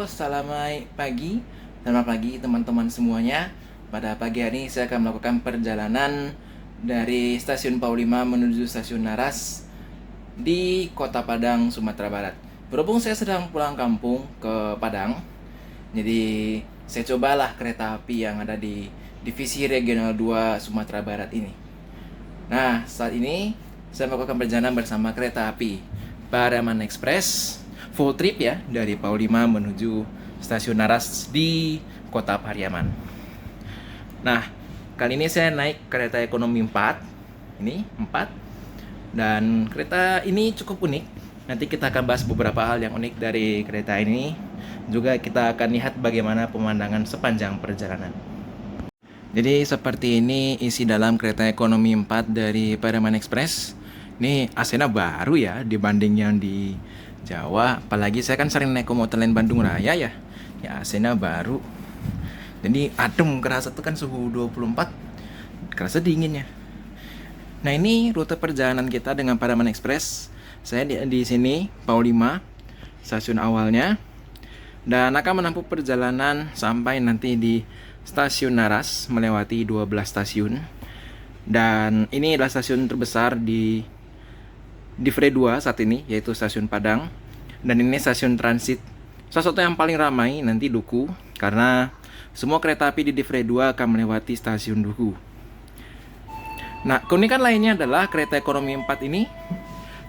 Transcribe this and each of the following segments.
selamat pagi. Selamat pagi teman-teman semuanya. Pada pagi hari ini saya akan melakukan perjalanan dari stasiun Paulima menuju stasiun Naras di Kota Padang, Sumatera Barat. Berhubung saya sedang pulang kampung ke Padang, jadi saya cobalah kereta api yang ada di Divisi Regional 2 Sumatera Barat ini. Nah, saat ini saya melakukan perjalanan bersama kereta api Pariaman Express full trip ya, dari Paulima menuju stasiun Naras di Kota Pariaman. Nah, kali ini saya naik kereta ekonomi 4. Ini 4. Dan kereta ini cukup unik. Nanti kita akan bahas beberapa hal yang unik dari kereta ini. Juga kita akan lihat bagaimana pemandangan sepanjang perjalanan. Jadi seperti ini isi dalam kereta ekonomi 4 dari Pariaman Express. Ini AC-nya baru ya dibanding yang di Jawa. Apalagi saya kan sering naik komuter lain Bandung Raya ya. Ya AC-nya baru. Jadi adem, kerasa tuh kan suhu 24. Kerasa dinginnya. Nah, ini rute perjalanan kita dengan Pariaman Express. Saya di sini Paulima, stasiun awalnya. Dan akan menempuh perjalanan sampai nanti di stasiun Naras, melewati 12 stasiun. Dan ini adalah stasiun terbesar di Divre 2 saat ini, yaitu stasiun Padang. Dan ini stasiun transit. Salah satu yang paling ramai nanti Duku, karena semua kereta api di Divre 2 akan melewati stasiun Duku. Nah, keunikan lainnya adalah kereta ekonomi 4 ini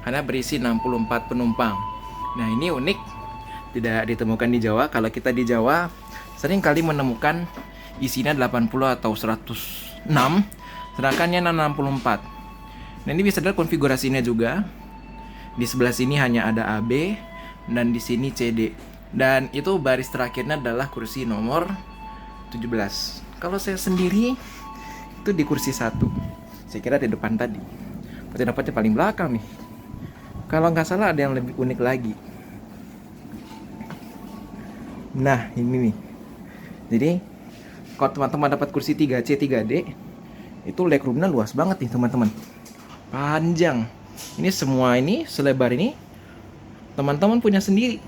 hanya berisi 64 penumpang. Nah, ini unik, tidak ditemukan di Jawa. Kalau kita di Jawa sering kali menemukan isinya 80 atau 106, sedangkan yang 64. Nah, ini bisa dilihat konfigurasinya juga. Di sebelah sini hanya ada AB dan di sini CD. Dan itu baris terakhirnya adalah kursi nomor 17. Kalau saya sendiri itu di kursi 1. Saya kira di depan tadi. Berarti dapatnya paling belakang nih. Kalau nggak salah ada yang lebih unik lagi. Nah, ini nih. Jadi kalau teman-teman dapat kursi 3C, 3D, itu legroomnya luas banget nih teman-teman. Panjang. Ini semua ini, selebar ini, teman-teman punya sendiri.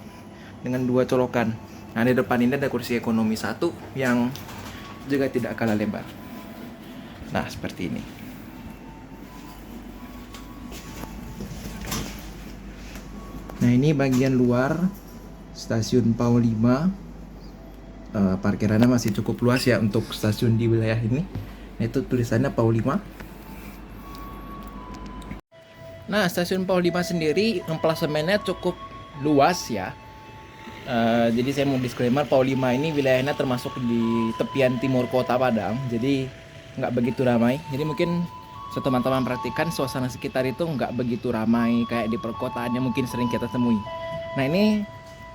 Dengan 2 colokan. Nah, di depan ini ada kursi ekonomi 1 yang juga tidak kalah lebar. Nah, seperti ini. Nah, ini bagian luar stasiun Paulima. Parkirannya masih cukup luas ya untuk stasiun di wilayah ini. Nah, itu tulisannya Paulima. Nah, stasiun Paulima sendiri emplasemennya cukup luas ya. Jadi saya mau disclaimer, Paulima ini wilayahnya termasuk di tepian timur kota Padang. Jadi nggak begitu ramai. Jadi mungkin teman-teman perhatikan suasana sekitar itu nggak begitu ramai kayak di perkotaan yang mungkin sering kita temui. Nah, ini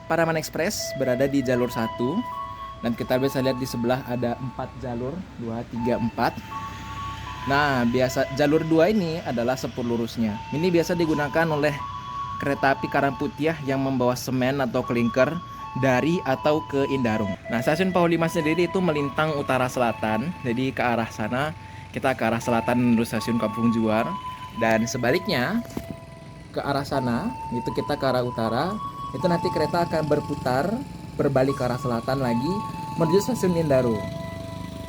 Pariaman Express berada di jalur 1. Dan kita bisa lihat di sebelah ada 4 jalur, 2, 3, 4. Nah, biasa jalur 2 ini adalah sepur lurusnya. Ini biasa digunakan oleh kereta api Karangputih yang membawa semen atau klinker dari atau ke Indarung. Nah, stasiun Paulima sendiri itu melintang utara selatan. Jadi ke arah sana, kita ke arah selatan menuju stasiun Kampung Juar. Dan sebaliknya, ke arah sana, itu kita ke arah utara. Itu nanti kereta akan berputar, berbalik ke arah selatan lagi, menuju stasiun Indarung.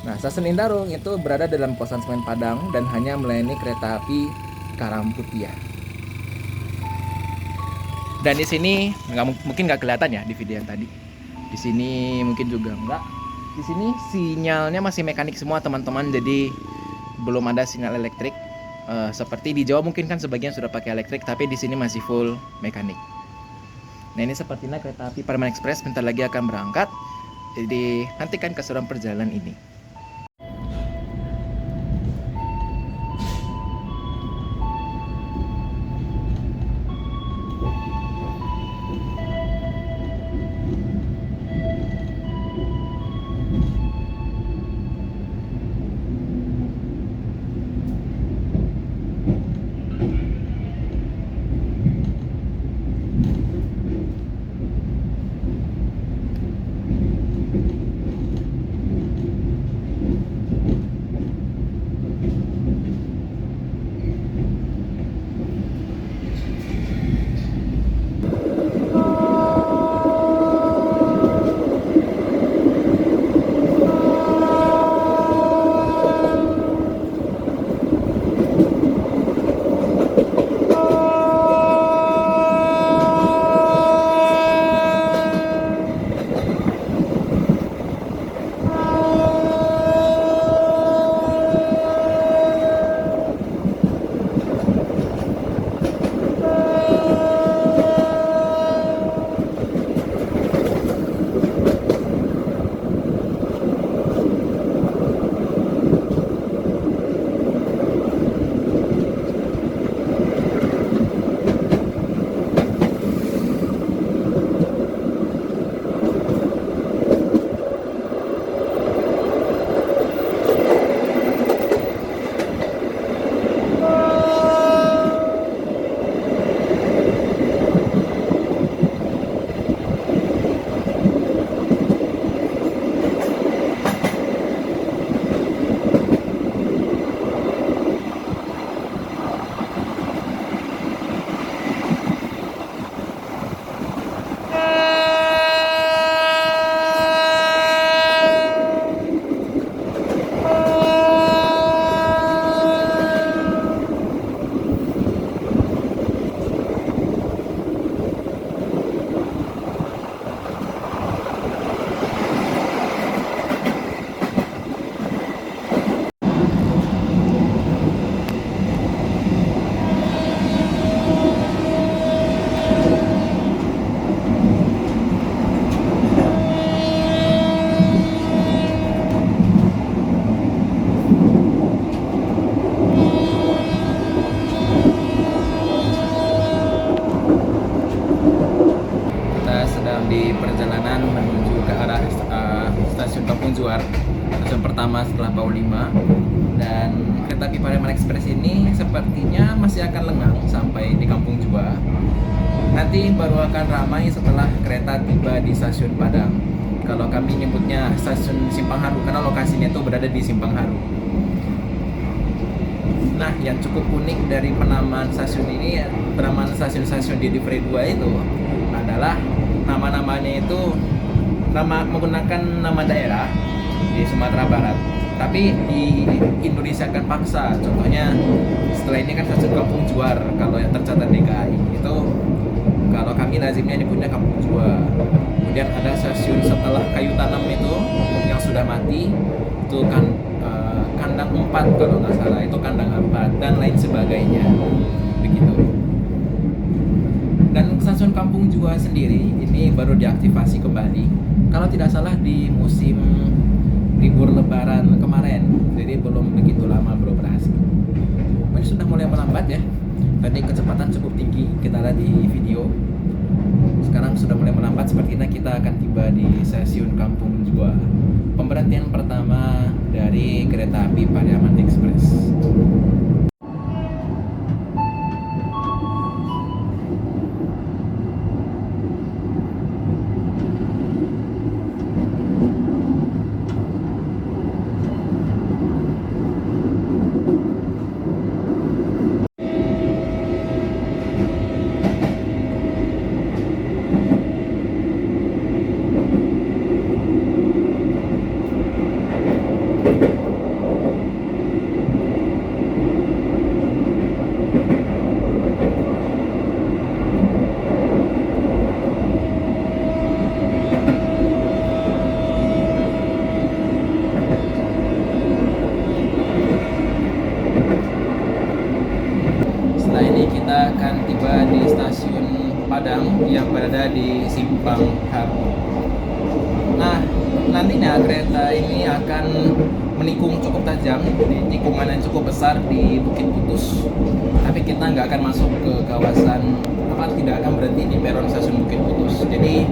Nah, stasiun Indarung itu berada dalam kawasan Semen Padang dan hanya melayani kereta api Karangputih. Dan di sini mungkin nggak kelihatan ya di video yang tadi. Di sini mungkin juga nggak. Di sini sinyalnya masih mekanik semua teman-teman, jadi belum ada sinyal elektrik. Seperti di Jawa mungkin kan sebagian sudah pakai elektrik, tapi di sini masih full mekanik. Nah, ini sepertinya kereta api Pariaman Express bentar lagi akan berangkat. Jadi nantikan keseruan perjalanan ini. stasiun pertama setelah Pau 5. Dan kereta api Pariaman Express ini sepertinya masih akan lengang sampai di Kampung Jua. Nanti baru akan ramai setelah kereta tiba di stasiun Padang. Kalau kami nyebutnya stasiun Simpang Haru karena lokasinya itu berada di Simpang Haru. Nah, yang cukup unik dari penamaan stasiun ini, penamaan stasiun-stasiun di Livre 2 itu adalah nama-namanya itu menggunakan nama daerah di Sumatera Barat, tapi di Indonesia kan paksa. Contohnya setelah ini kan stasiun Kampung Juar, kalau yang tercatat DKI itu, kalau kami lazimnya nyebutnya Kampung Juar. Kemudian ada stasiun setelah Kayu Tanam itu yang sudah mati, itu kan Kandang 4 kalau nggak salah, itu Kandang 4 dan lain sebagainya, begitu. Dan stasiun Kampung Jua sendiri ini baru diaktifasi kembali, kalau tidak salah di musim libur Lebaran kemarin, jadi belum begitu lama beroperasi. Ini sudah mulai melambat ya. Tadi kecepatan cukup tinggi kita lihat di video. Sekarang sudah mulai melambat, sepertinya kita akan tiba di stasiun Kampung Jua. Pemberhentian pertama dari kereta api Pariaman Express. Setelah ini kita akan tiba di stasiun Padang yang berada di Simpang Haru. Nah, nantinya kereta ini akan menikung cukup tajam di tikungan yang cukup besar di Bukit Putus. Tapi kita nggak akan masuk ke kawasan, tidak akan berhenti di peron stasiun Bukit Putus. Jadi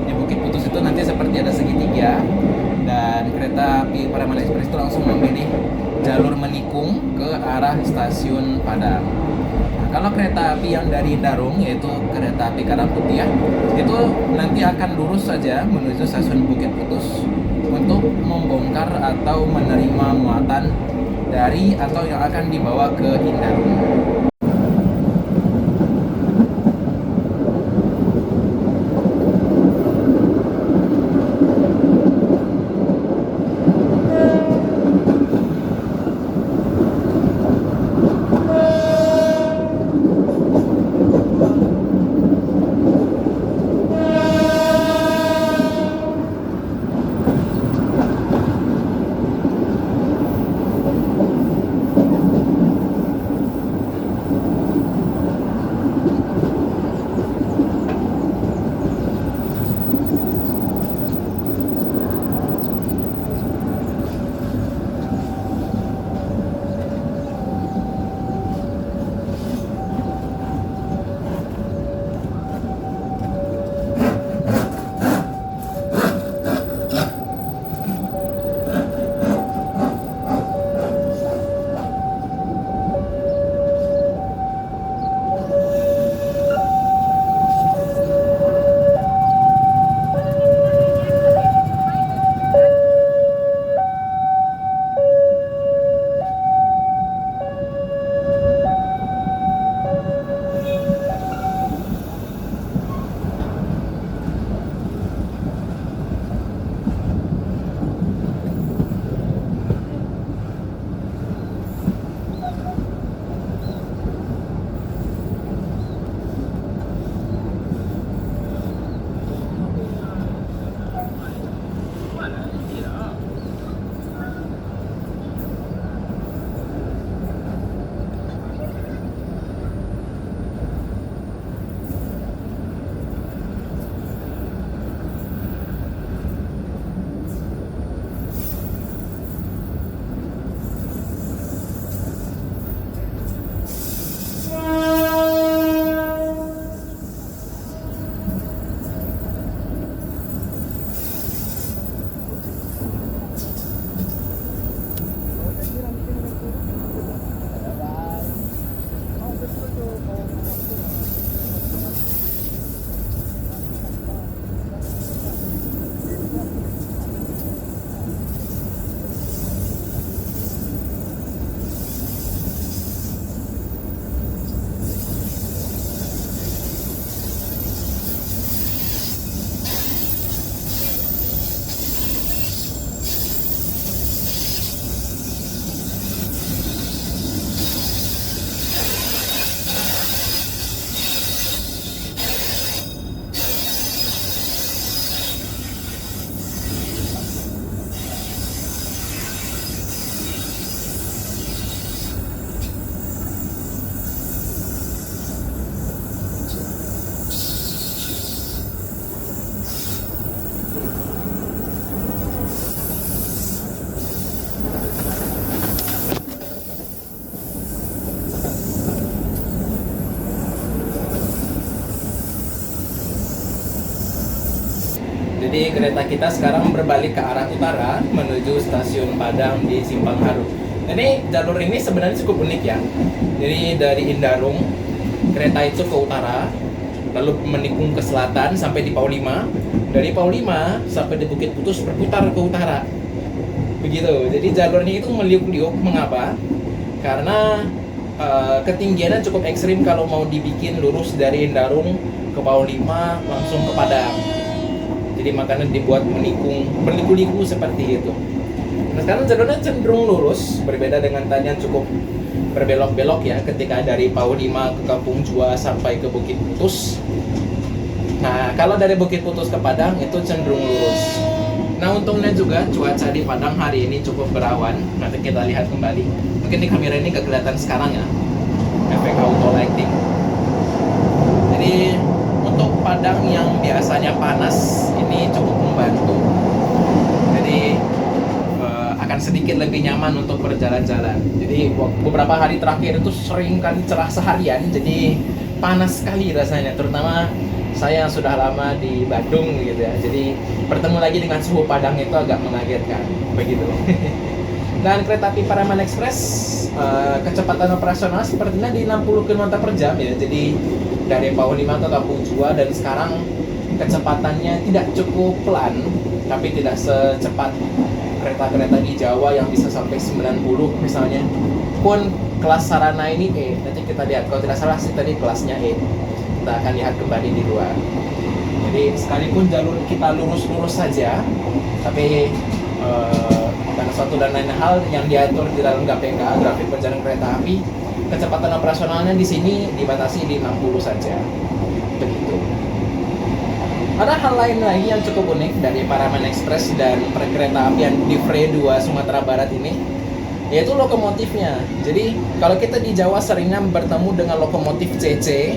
di Bukit Putus itu nanti seperti ada segitiga, dan kereta api Pariaman Express itu langsung memilih jalur menikung ke arah stasiun Padang. Kalau kereta api yang dari Darung, yaitu kereta api Karang Putih ya, itu nanti akan lurus saja menuju stasiun Bukit Putus untuk membongkar atau menerima muatan dari atau yang akan dibawa ke Indarung. Jadi kereta kita sekarang berbalik ke arah utara menuju stasiun Padang di Simpang Haru. Jadi jalur ini sebenarnya cukup unik ya. Jadi dari Indarung kereta itu ke utara, lalu menikung ke selatan sampai di Paulima. Dari Paulima sampai di Bukit Putus berputar ke utara. Begitu. Jadi jalurnya itu meliuk-liuk. Mengapa? Karena ketinggiannya cukup ekstrim kalau mau dibikin lurus dari Indarung ke Paulima langsung ke Padang. Jadi makanya dibuat menikung, berliku-liku seperti itu. Nah sekarang jalurnya cenderung lurus, berbeda dengan tadi yang cukup berbelok-belok ya ketika dari Paulima ke Kampung Jua sampai ke Bukit Putus. Nah kalau dari Bukit Putus ke Padang itu cenderung lurus. Nah untungnya juga cuaca di Padang hari ini cukup berawan. Nanti kita lihat kembali. Mungkin di kamera ini gak kelihatan sekarang ya, efek auto lighting. Jadi untuk Padang yang biasanya panas ini cukup membantu. Jadi akan sedikit lebih nyaman untuk berjalan-jalan. Jadi beberapa hari terakhir itu sering kali cerah seharian, jadi panas sekali rasanya. Terutama saya yang sudah lama di Bandung gitu ya. Jadi bertemu lagi dengan suhu Padang itu agak mengagetkan, begitu. Dan kereta api Paraman Express kecepatan operasional sepertinya di 60 km per jam ya. Jadi dari Paulima ke Kampung Jua, dan sekarang kecepatannya tidak cukup pelan, tapi tidak secepat kereta-kereta di Jawa yang bisa sampai 90 misalnya. Pun kelas sarana ini E, nanti kita lihat, kalau tidak salah sih tadi kelasnya E. Kita akan lihat kembali di luar. Jadi sekalipun jalur kita lurus-lurus saja, tapi karena suatu dan lain hal yang diatur di dalam GPK, grafik perjalanan kereta api, kecepatan operasionalnya di sini dibatasi di 60 saja. Begitu. Ada hal lain lagi yang cukup unik dari Paraman Express dan kereta apian di Divre 2 Sumatera Barat ini, yaitu lokomotifnya. Jadi kalau kita di Jawa seringnya bertemu dengan lokomotif CC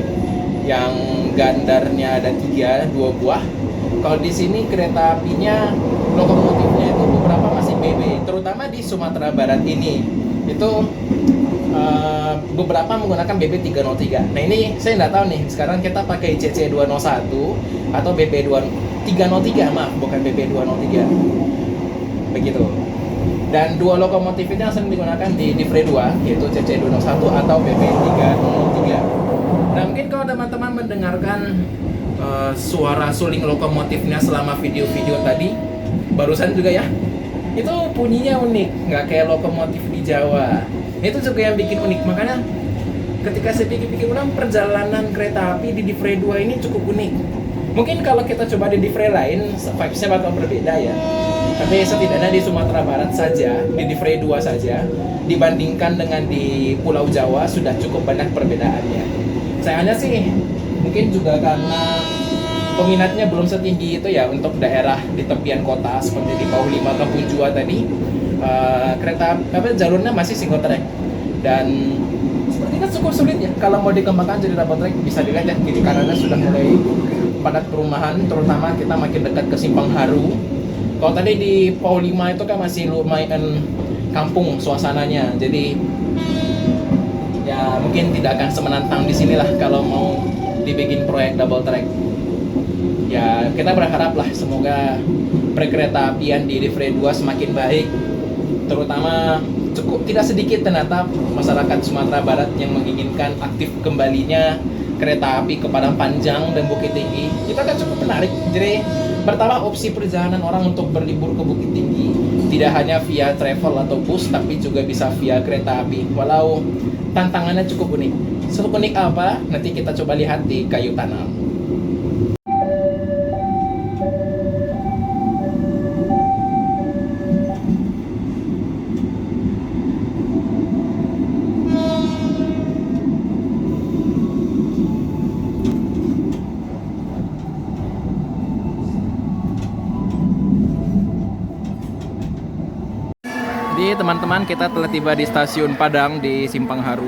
yang gandarnya ada 2 buah. Kalau di sini kereta apinya, lokomotifnya itu beberapa masih BB, terutama di Sumatera Barat ini. Itu beberapa menggunakan BB 303. Nah ini saya nggak tahu nih, sekarang kita pakai CC 201 atau BB 303, maaf, bukan BB 203. Begitu. Dan 2 lokomotif ini yang sering digunakan di Divre 2, yaitu CC 201 atau BB 303. Nah mungkin kalau teman-teman mendengarkan suara suling lokomotifnya selama video-video tadi barusan juga ya, itu bunyinya unik, nggak kayak lokomotif di Jawa. Itu juga yang bikin unik. Makanya ketika saya pikir-pikir ulang, perjalanan kereta api di Divre 2 ini cukup unik. Mungkin kalau kita coba di Divre lain, vibes-nya bakal berbeda ya. Tapi setidaknya di Sumatera Barat saja, di Divre 2 saja, dibandingkan dengan di Pulau Jawa sudah cukup banyak perbedaannya. Sayangnya sih mungkin juga karena peminatnya belum setinggi itu ya untuk daerah di tepian kota seperti di Paulima, Kampung Jua tadi. Kereta jalurnya masih single track, dan sepertinya cukup sulit ya kalau mau dikembangkan jadi double track. Bisa dilihat ya, kiri kanannya sudah mulai padat perumahan, terutama kita makin dekat ke Simpang Haru. Kalau tadi di Paulima itu kan masih lumayan kampung suasananya, jadi ya mungkin tidak akan semenantang di sinilah kalau mau dibikin proyek double track. Ya kita berharap lah semoga perkereta apian di Divre 2 semakin baik, terutama cukup tidak sedikit ternyata masyarakat Sumatera Barat yang menginginkan aktif kembalinya kereta api ke Padang Panjang dan Bukit Tinggi. Itu akan cukup menarik. Jadi pertama, opsi perjalanan orang untuk berlibur ke Bukit Tinggi tidak hanya via travel atau bus, tapi juga bisa via kereta api. Walau tantangannya cukup unik. Unik apa? Nanti kita coba lihat di Kayu Tanam. Jadi teman-teman, kita telah tiba di stasiun Padang di Simpang Haru.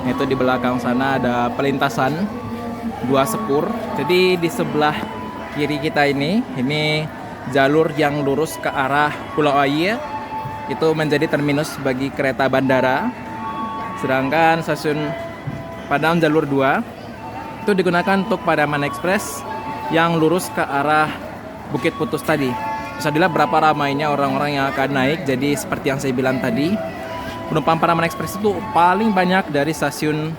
Itu di belakang sana ada pelintasan 2 sepur. Jadi di sebelah kiri kita ini jalur yang lurus ke arah Pulau Aie. Itu menjadi terminus bagi kereta bandara. Sedangkan stasiun Padang jalur 2 itu digunakan untuk Paraman Express yang lurus ke arah Bukit Putus tadi. Bisa dilihat berapa ramainya orang-orang yang akan naik. Jadi seperti yang saya bilang tadi, penumpang Paraman Express itu paling banyak dari stasiun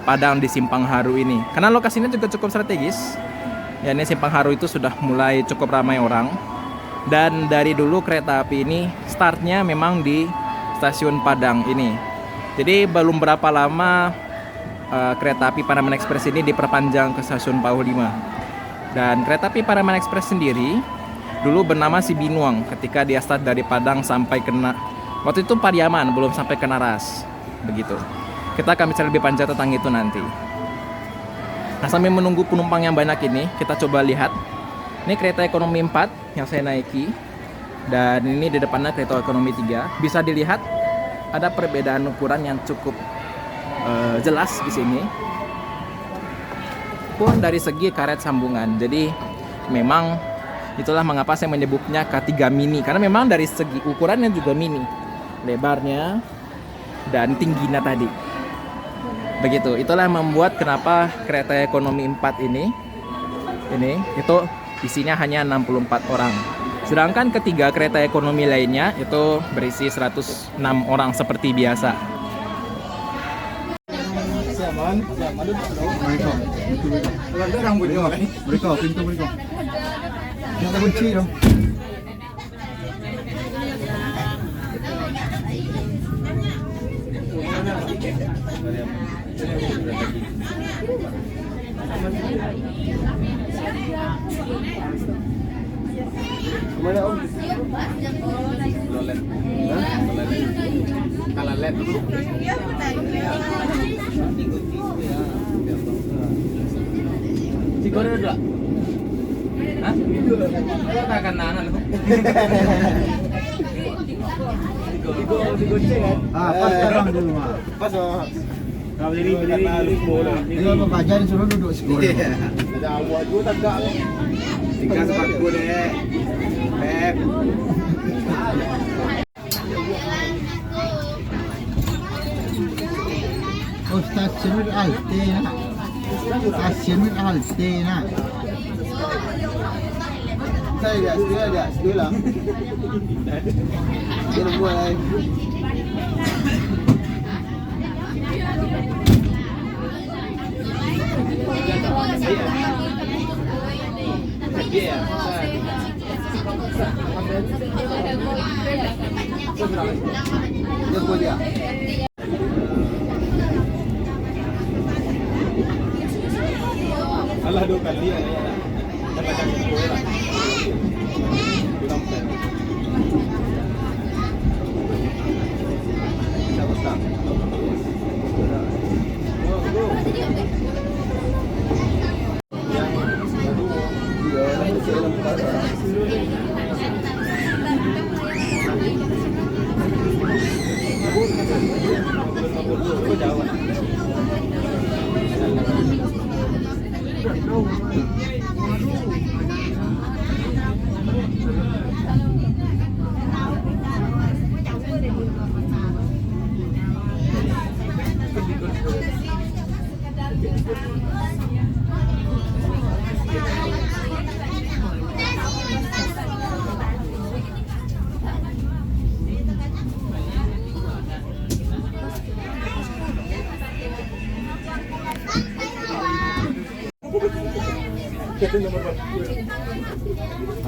Padang di Simpang Haru ini. Karena lokasinya juga cukup strategis. Ya, ini Simpang Haru itu sudah mulai cukup ramai orang. Dan dari dulu kereta api ini startnya memang di stasiun Padang ini. Jadi belum berapa lama kereta api Paraman Express ini diperpanjang ke stasiun Pauh 5. Dan kereta api Paraman Express sendiri dulu bernama Si Binuang ketika dia start dari Padang sampai ke waktu itu Pariaman, belum sampai ke Naras. Begitu. Kita akan bicara lebih panjang tentang itu nanti. Nah, sambil menunggu penumpang yang banyak ini, kita coba lihat. Ini kereta ekonomi 4 yang saya naiki. Dan ini di depannya kereta ekonomi 3. Bisa dilihat ada perbedaan ukuran yang cukup jelas di sini. Pun dari segi karet sambungan. Jadi memang itulah mengapa saya menyebutnya K3 mini, karena memang dari segi ukurannya juga mini. Lebarnya dan tingginya tadi. Begitu. Itulah yang membuat kenapa kereta ekonomi 4 ini itu isinya hanya 64 orang. Sedangkan ketiga kereta ekonomi lainnya itu berisi 106 orang seperti biasa. Kemana Om? Kalalet. Sigore ada? Hah? Itu akan nana loh. Digoceng kan? Pas sekarang dulu mah. Pas oh. Kalau berdiri bola. Ini pembelajaran suruh duduk sekolah. Ada awal juga tak lo. Tinggal sepatu deh. Pep. Oh, stasiun Alte nak. Stasiun Alte nak. Saya dia sekolah. Dia buat. Dia boleh. Allah dua kali ya.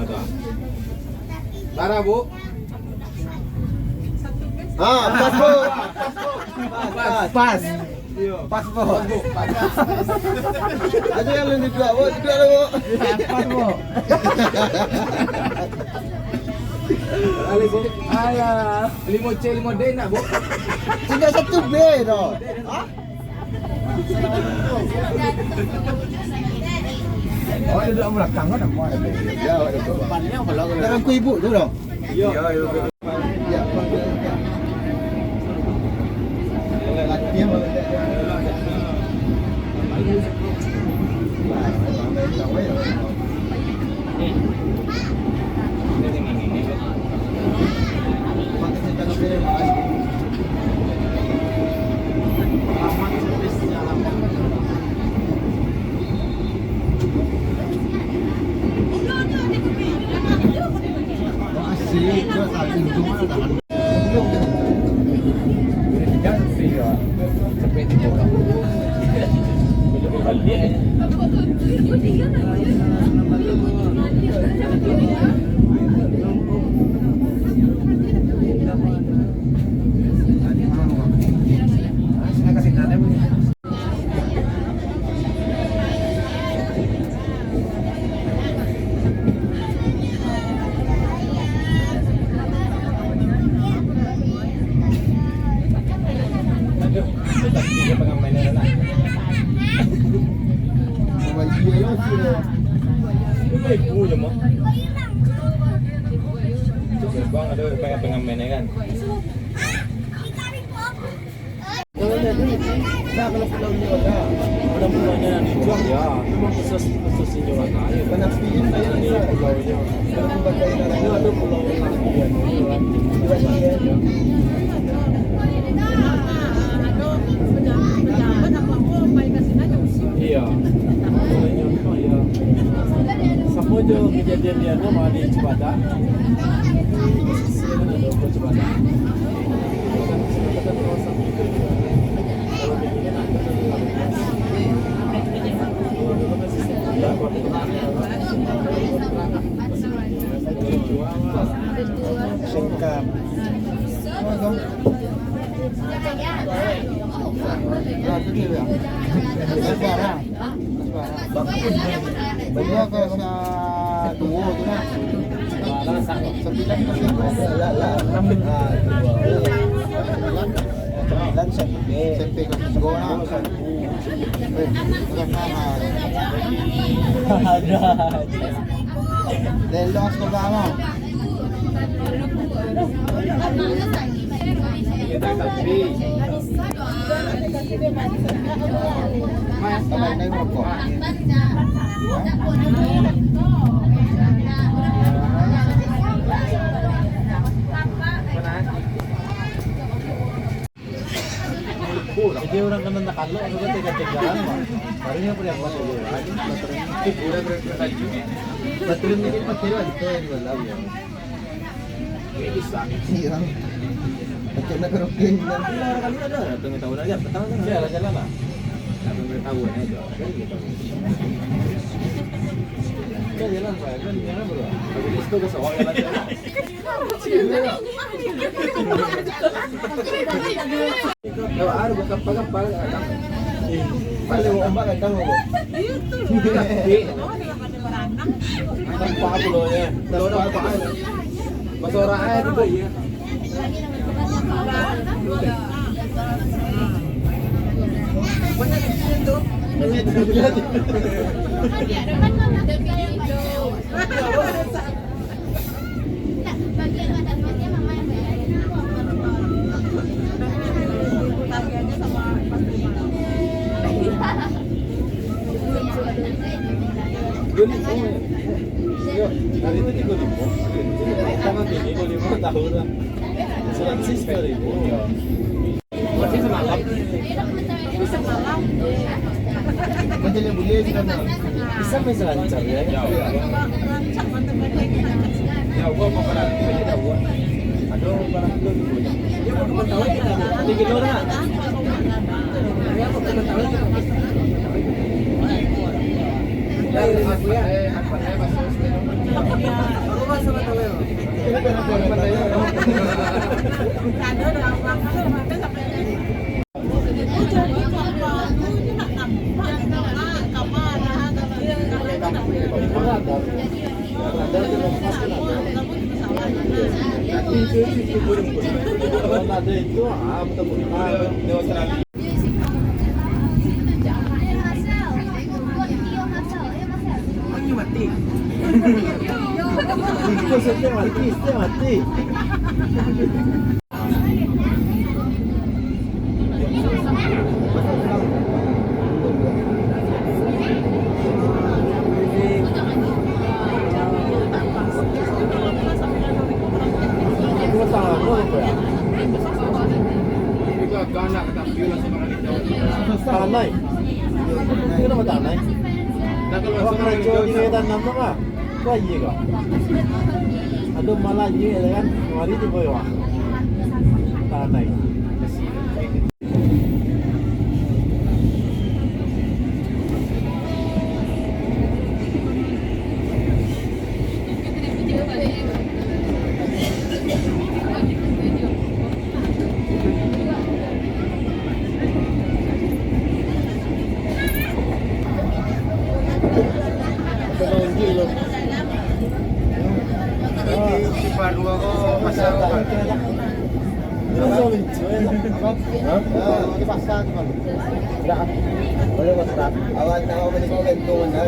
Ada. Lara Bu. Ah, pas Bu. Pas. Pas Bu. Ada yang lebih tua Bu, juga Bu. Pas Bu. Ali Bu. Ayah. 5C 5D nak Bu. Sudah 1B dah. Hah? Oh, duduk belakang kan apa ada? Ya, ada depannya kalau Dalam ku ibu tu dong. Ya, ya. Ya, latihan. Sampai di bawah. Saya kasih tanda Bu. Tiga pengamanan lah. Sama dia lah sih. Ini ibu je mah. Bang ada pengamennya kan. Nah, kalau pulaunya ada. Ada mulanya yang dijual ya, memang khusus Jawa Tengah. Banyak film saya Ini ini. pulaunya. Kalau bagai Ini negara ada pulau lain. Iya. Pulaunya memang ya. Sama aja kejadian dia mah di Cibadak. Kan ada pulau Cibadak. Kan kawasan itu. Kalau begini nanti singkap. Oh, dong. Nah, itu dia. Sekarang. Beliau ke sa duo tu na. Sembilan kasi lah. Sembilan sempe ko go na. Lelos ko ba mo? Mas, sabay na yung ko. Jadi orang kena nakalo, ano ba tiga-tigaan mo? Parang yung pala buat aja. Betul ni pakai itu yang dalam ya. Iya. Pakai nak kerokin dan Orang kali ada, tengah tahun aja, petang kan? Ya, jalan lah. Tengah tahun aja, kan gitu. Kan jalan Pak, kan jalan bro. Habis itu ke sawah jalan jalan. kalau ada bukan pakai paling mau ombak kadang mau. Tanpa pulau ya. Tanpa apa? Mas orang air juga ya. Hari itu 3.000. Sama ini 5 tahun lah. 100.000. Masih semalam. Macam yang boleh kita nak. Bisa masih lancar ya. Ya, gua mau barang ini dah gua. Aduh, barang itu dulu. Ya, mau tahu kita 3 kilo dah. Ya, mau tahu kita. Dari aku ya. Apa saya masuk. Aku masuk tahu ya. Ini benar-benar ya. Ada dah, sampai sampai ada itu mati. Itu setiap mati. Tanay. Hindi naman tanay. Huwag ka na jodi na itan naman ka. Kaya iya ka. Aduh malah iya kan. Mari di bawah. Tanay. Dipaksa gimana? Enggak. Boleh Mas Rat. Awal tahu beli momentum dah.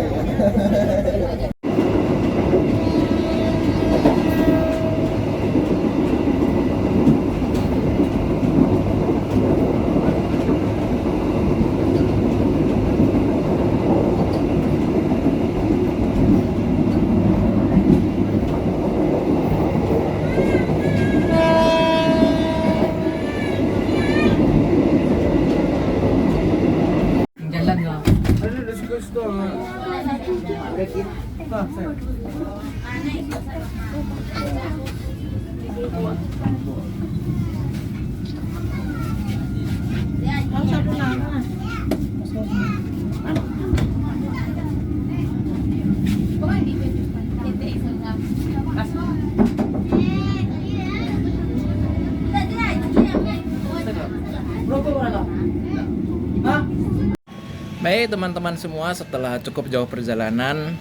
Jalan lah. Baik teman-teman semua, setelah cukup jauh perjalanan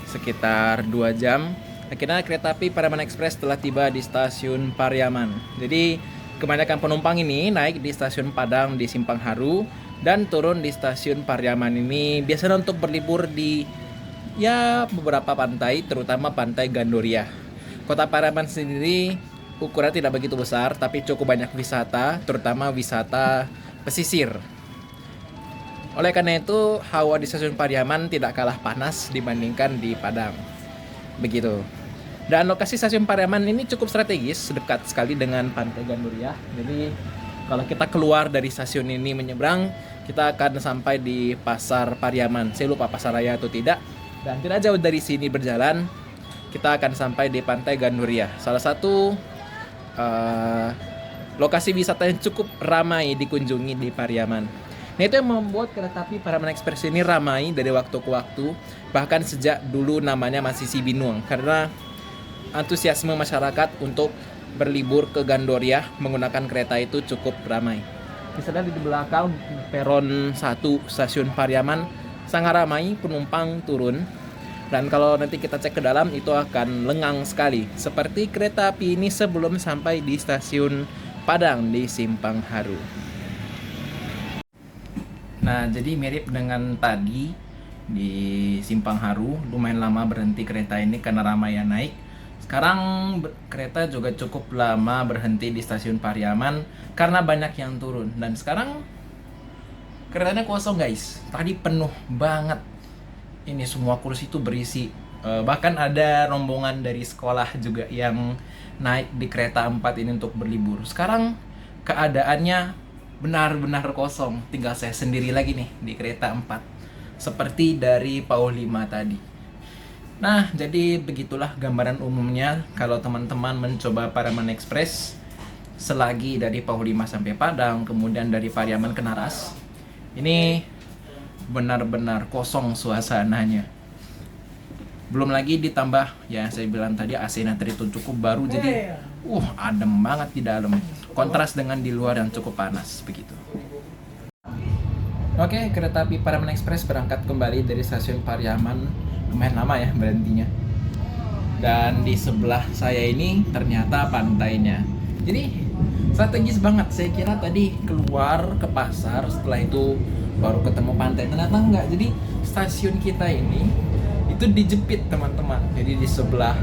sekitar 2 jam, akhirnya kereta api Pariaman Express telah tiba di stasiun Pariaman. Jadi kebanyakan penumpang ini naik di stasiun Padang di Simpang Haru dan turun di stasiun Pariaman ini biasanya untuk berlibur di beberapa pantai, terutama pantai Gandoria. Kota Pariaman sendiri ukurannya tidak begitu besar, tapi cukup banyak wisata, terutama wisata pesisir. Oleh karena itu, hawa di stasiun Pariaman tidak kalah panas dibandingkan di Padang. Begitu. Dan lokasi stasiun Pariaman ini cukup strategis, dekat sekali dengan pantai Gandoria. Jadi, kalau kita keluar dari stasiun ini menyeberang, kita akan sampai di Pasar Pariaman. Saya lupa pasar raya atau tidak. Dan tidak jauh dari sini berjalan, kita akan sampai di pantai Gandoria. Salah satu lokasi wisata yang cukup ramai dikunjungi di Pariaman. Nah, itu yang membuat kereta api Pariaman Express ini ramai dari waktu ke waktu, bahkan sejak dulu namanya masih Cibinong, karena antusiasme masyarakat untuk berlibur ke Gandoria menggunakan kereta itu cukup ramai. Misalnya di belakang peron 1 stasiun Pariaman sangat ramai, penumpang turun, dan kalau nanti kita cek ke dalam itu akan lengang sekali, seperti kereta api ini sebelum sampai di stasiun Padang di Simpang Haru. Nah, jadi mirip dengan tadi di Simpang Haru, lumayan lama berhenti kereta ini karena ramai yang naik. Sekarang kereta juga cukup lama berhenti di stasiun Pariaman karena banyak yang turun. Dan sekarang keretanya kosong guys, tadi penuh banget. Ini semua kursi itu berisi. Bahkan ada rombongan dari sekolah juga yang naik di kereta 4 ini untuk berlibur. Sekarang keadaannya benar-benar kosong, tinggal saya sendiri lagi nih di kereta 4 seperti dari Pau 5 tadi. Nah, jadi begitulah gambaran umumnya kalau teman-teman mencoba Pariaman Express selagi dari Pau 5 sampai Padang, kemudian dari Pariaman ke Naras. Ini benar-benar kosong suasananya. Belum lagi ditambah ya saya bilang tadi AC-nya itu cukup baru, jadi adem banget di dalam. Kontras dengan di luar yang cukup panas begitu. Oke, kereta api Pariaman Express berangkat kembali dari stasiun Pariaman. Lumayan lama ya berhentinya. Dan di sebelah saya ini ternyata pantainya. Jadi strategis banget. Saya kira tadi keluar ke pasar, setelah itu baru ketemu pantai. Ternyata enggak. Jadi stasiun kita ini itu dijepit teman-teman. Jadi di sebelah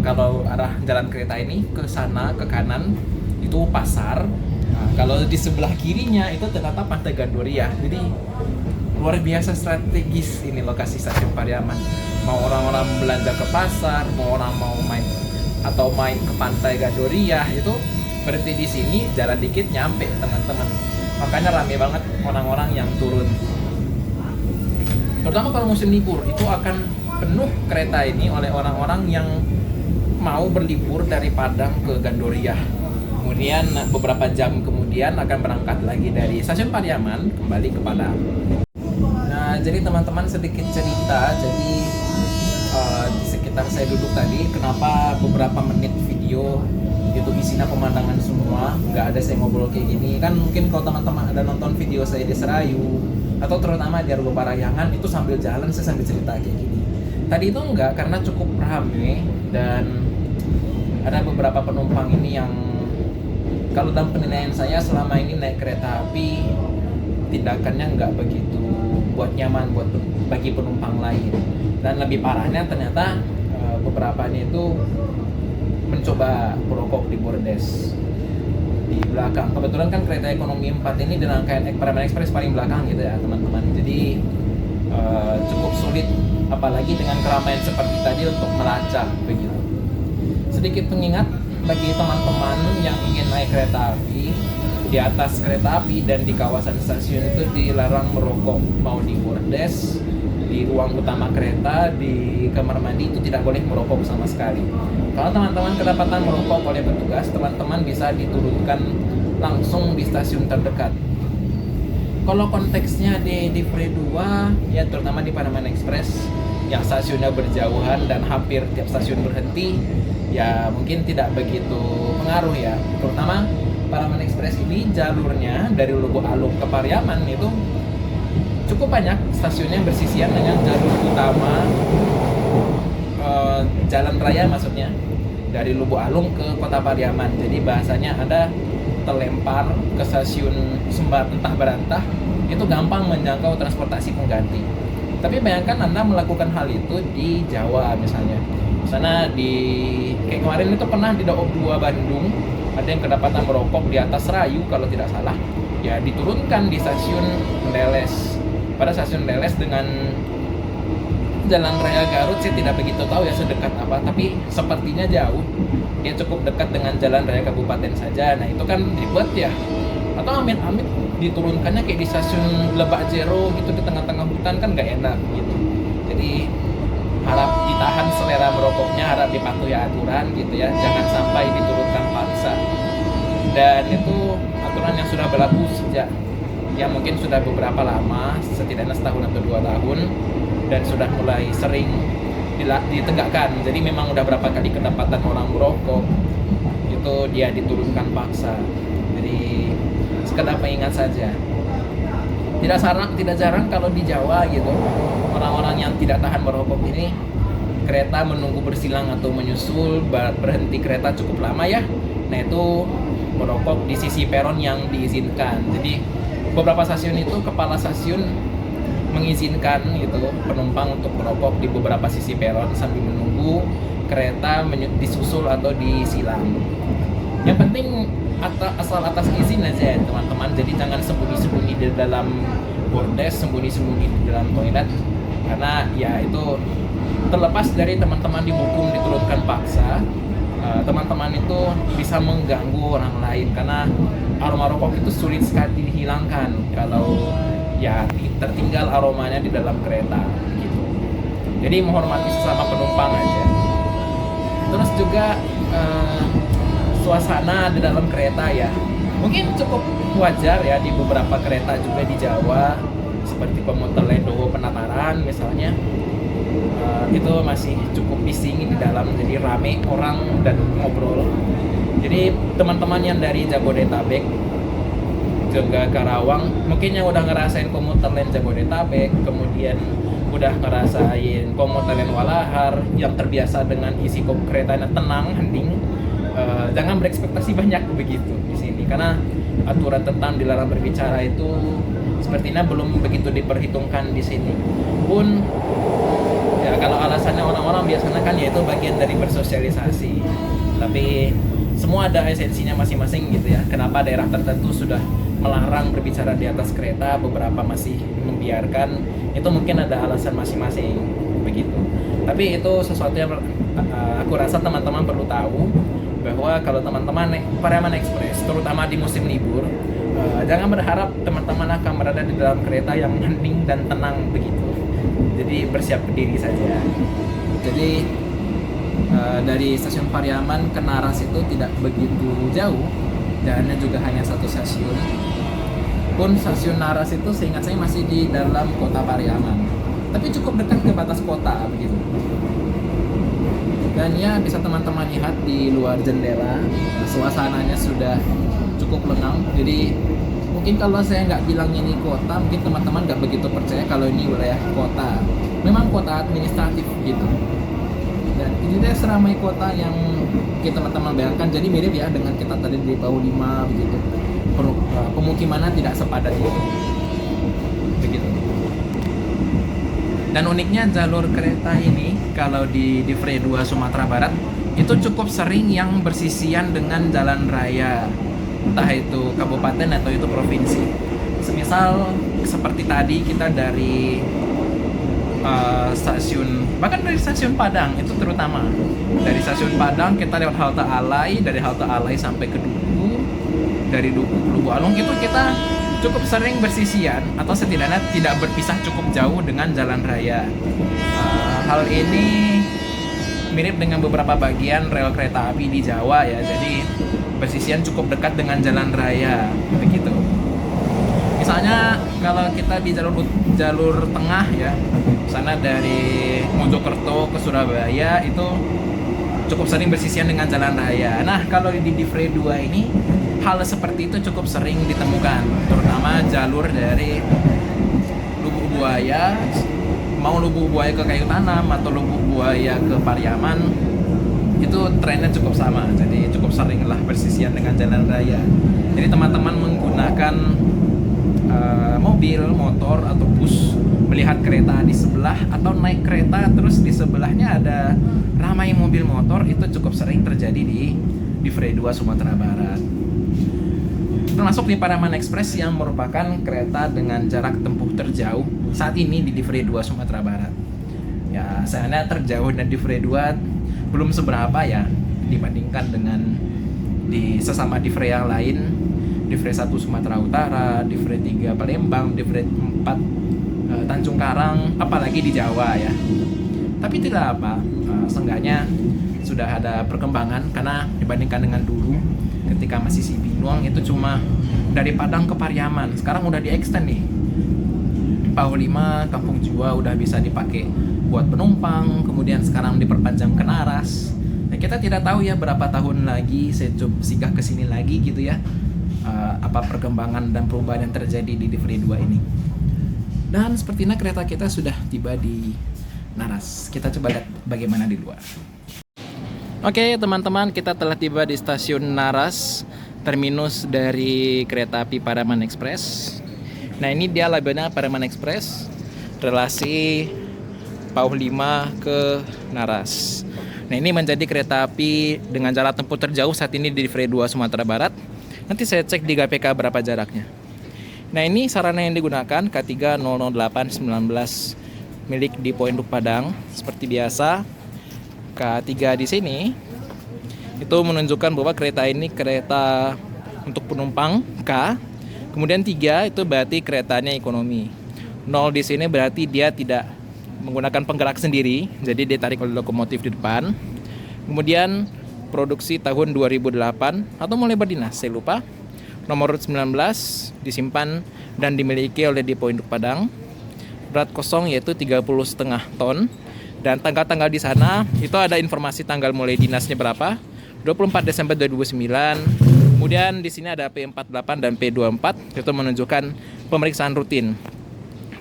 kalau arah jalan kereta ini ke sana ke kanan itu pasar. Nah, kalau di sebelah kirinya itu ternyata pantai Gandoria. Jadi luar biasa strategis ini lokasi stasiun Pariaman. Mau orang-orang belanja ke pasar, mau orang mau main ke pantai Gandoria itu berhenti di sini, jalan dikit nyampe teman-teman. Makanya rame banget orang-orang yang turun. Terutama kalau musim libur itu akan penuh kereta ini oleh orang-orang yang mau berlibur dari Padang ke Gandoria. Kemudian beberapa jam kemudian akan berangkat lagi dari stasiun Pariaman kembali ke Padang. Nah, jadi teman-teman sedikit cerita. Jadi di sekitar saya duduk tadi, kenapa beberapa menit video itu isinya pemandangan semua, nggak ada saya ngobrol kayak gini. Kan mungkin kalau teman-teman ada nonton video saya di Serayu atau terutama di Argo Parahyangan itu sambil jalan saya sambil cerita kayak gini. Tadi itu enggak, karena cukup ramai dan ada beberapa penumpang ini yang kalau dalam penilaian saya selama ini naik kereta api tindakannya nggak begitu buat nyaman bagi penumpang lain, dan lebih parahnya ternyata beberapa ini itu mencoba merokok di bordes di belakang. Kebetulan kan kereta ekonomi 4 ini di rangkaian Paraman Express paling belakang gitu ya teman-teman, jadi cukup sulit apalagi dengan keramaian seperti tadi untuk melacak begitu. Sedikit pengingat bagi teman-teman yang ingin naik kereta api, di atas kereta api dan di kawasan stasiun itu dilarang merokok, mau di bordes, di ruang utama kereta, di kamar mandi itu tidak boleh merokok sama sekali. Kalau teman-teman kedapatan merokok oleh petugas, teman-teman bisa diturunkan langsung di stasiun terdekat. Kalau konteksnya di Free 2, ya terutama di Paraman Express yang stasiunnya berjauhan dan hampir tiap stasiun berhenti, ya mungkin tidak begitu pengaruh ya. Terutama Paraman Express ini jalurnya dari Lubuk Alung ke Pariaman itu cukup banyak stasiunnya yang bersisian dengan jalur utama, jalan raya maksudnya, dari Lubuk Alung ke Kota Pariaman. Jadi bahasanya ada terlempar ke stasiun Sumbar Entah Berantah, itu gampang menjangkau transportasi pengganti. Tapi bayangkan Anda melakukan hal itu di Jawa misalnya. Sana kayak kemarin itu pernah di Daob 2 Bandung, ada yang kedapatan merokok di atas Rayu kalau tidak salah. Ya diturunkan di stasiun Leles. Pada stasiun Leles dengan Jalan Raya Garut saya tidak begitu tahu ya sedekat apa, tapi sepertinya jauh. Dia cukup dekat dengan Jalan Raya Kabupaten saja. Nah itu kan ribet ya. Atau amit-amit diturunkannya kayak di stasiun Lebak Jero gitu di tengah-tengah hutan, kan nggak enak gitu. Jadi harap ditahan selera merokoknya, harap dipatuhi aturan gitu ya, jangan sampai diturunkan paksa. Dan itu aturan yang sudah berlaku sejak ya mungkin sudah beberapa lama, setidaknya setahun atau 2 tahun, dan sudah mulai sering ditegakkan. Jadi memang udah berapa kali kedapatan orang merokok itu dia diturunkan paksa. Jadi sekedar pengingat saja. Tidak jarang kalau di Jawa gitu, orang-orang yang tidak tahan merokok ini kereta menunggu bersilang atau menyusul, berhenti kereta cukup lama ya. Nah itu merokok di sisi peron yang diizinkan. Jadi beberapa stasiun itu kepala stasiun mengizinkan gitu penumpang untuk merokok di beberapa sisi peron sambil menunggu kereta disusul atau disilang. Yang penting asal atas izin aja ya teman-teman. Jadi jangan sembunyi-sembunyi di dalam bordes, sembunyi-sembunyi di dalam toilet, karena ya itu terlepas dari teman-teman dihukum diturunkan paksa, teman-teman itu bisa mengganggu orang lain karena aroma rokok itu sulit sekali dihilangkan kalau ya tertinggal aromanya di dalam kereta gitu. Jadi menghormati sesama penumpang aja. Terus juga suasana di dalam kereta ya mungkin cukup wajar ya di beberapa kereta juga di Jawa seperti komuter Ledowo Penataran misalnya, itu masih cukup bising di dalam, jadi rame orang dan ngobrol. Jadi teman-teman yang dari Jabodetabek juga Karawang mungkin yang udah ngerasain komuter lain Jabodetabek, kemudian udah ngerasain komuter lain Walahar yang terbiasa dengan isi keretanya tenang, hening, jangan berekspektasi banyak begitu di sini karena aturan tentang dilarang berbicara itu sepertinya belum begitu diperhitungkan di sini. Pun ya kalau alasannya orang-orang biasanya kan yaitu bagian dari bersosialisasi, tapi semua ada esensinya masing-masing gitu ya. Kenapa daerah tertentu sudah melarang berbicara di atas kereta, beberapa masih membiarkan, itu mungkin ada alasan masing-masing begitu. Tapi itu sesuatu yang aku rasa teman-teman perlu tahu, bahwa kalau teman-teman naik Paraman Express terutama di musim libur, jangan berharap teman-teman akan berada di dalam kereta yang hening dan tenang begitu. Jadi bersiap berdiri saja. Jadi dari stasiun Pariaman ke Naras itu tidak begitu jauh, jalannya juga hanya satu stasiun. Pun stasiun Naras itu seingat saya masih di dalam kota Pariaman, tapi cukup dekat ke batas kota begitu. Dan ya bisa teman-teman lihat di luar jendela, suasananya sudah cukup lengang. Jadi mungkin kalau saya nggak bilang ini kota, mungkin teman-teman nggak begitu percaya kalau ini wilayah kota. Memang kota administratif gitu. Ya, ini deh seramai kota yang kita teman-teman bayangkan. Jadi mirip ya dengan kita tadi di PAU 5 begitu. Pemukimannya tidak sepadat itu. Begitu. Dan uniknya jalur kereta ini kalau di Divre 2 Sumatera Barat itu cukup sering yang bersisian dengan jalan raya, entah itu kabupaten atau itu provinsi. Semisal seperti tadi kita dari stasiun, bahkan dari stasiun Padang itu terutama dari stasiun Padang kita lewat halte Alai, dari halte Alai sampai ke Duku, dari Duku ke Lubu Alung itu kita cukup sering bersisian atau setidaknya tidak berpisah cukup jauh dengan jalan raya. Hal ini mirip dengan beberapa bagian rel kereta api di Jawa ya, jadi bersisian cukup dekat dengan jalan raya begitu. Misalnya kalau kita di jalur tengah ya, sana dari Mojokerto ke Surabaya itu cukup sering bersisian dengan jalan raya. Nah, kalau di Divre 2 ini hal seperti itu cukup sering ditemukan, terutama jalur dari Lubuk Buaya, mau Lubuk Buaya ke Kayu Tanam atau Lubuk Buaya ke Pariaman, itu trennya cukup sama. Jadi cukup seringlah bersisian dengan jalan raya. Jadi teman-teman menggunakan mobil, motor, atau bus melihat kereta di sebelah atau naik kereta terus di sebelahnya ada ramai mobil motor, itu cukup sering terjadi di Divre 2 Sumatera Barat. Termasuk di Pariaman Express yang merupakan kereta dengan jarak tempuh terjauh saat ini di Divre 2 Sumatera Barat. Ya, sayangnya terjauh dan Divre 2 belum seberapa ya dibandingkan dengan di sesama Divre yang lain. Divre 1 Sumatera Utara, Divre 3 Palembang, Divre 4 Tanjung Karang, apalagi di Jawa ya. Tapi tidak apa, seenggaknya sudah ada perkembangan karena dibandingkan dengan dulu ketika masih si Binuang itu cuma dari Padang ke Pariaman. Sekarang udah di-extend nih. PAU 5 Kampung Jua udah bisa dipakai buat penumpang, kemudian sekarang diperpanjang ke Naras. Nah, kita tidak tahu ya berapa tahun lagi saya coba singgah ke sini lagi gitu ya. Apa perkembangan dan perubahan yang terjadi di Divre 2 ini. Dan sepertinya kereta kita sudah tiba di Naras. Kita coba lihat bagaimana di luar. Oke teman-teman, kita telah tiba di stasiun Naras, terminus dari kereta api Pariaman Express. Nah, ini dia labelnya Pariaman Express, relasi PAU 5 ke Naras. Nah, ini menjadi kereta api dengan jarak tempuh terjauh saat ini di Divre 2 Sumatera Barat. Nanti saya cek di GPK berapa jaraknya. Nah, ini sarana yang digunakan K300819 milik Depo Induk Padang. Seperti biasa, K3 di sini itu menunjukkan bahwa kereta ini kereta untuk penumpang K. Kemudian 3 itu berarti keretanya ekonomi. 0 di sini berarti dia tidak menggunakan penggerak sendiri, jadi ditarik oleh lokomotif di depan. Kemudian produksi tahun 2008 atau mulai berdinas, saya lupa. Nomor 19 disimpan dan dimiliki oleh Depo Induk Padang. Berat kosong yaitu 30,5 ton. Dan tanggal-tanggal di sana itu ada informasi tanggal mulai dinasnya berapa. 24 Desember 2009. Kemudian di sini ada P48 dan P24, itu menunjukkan pemeriksaan rutin.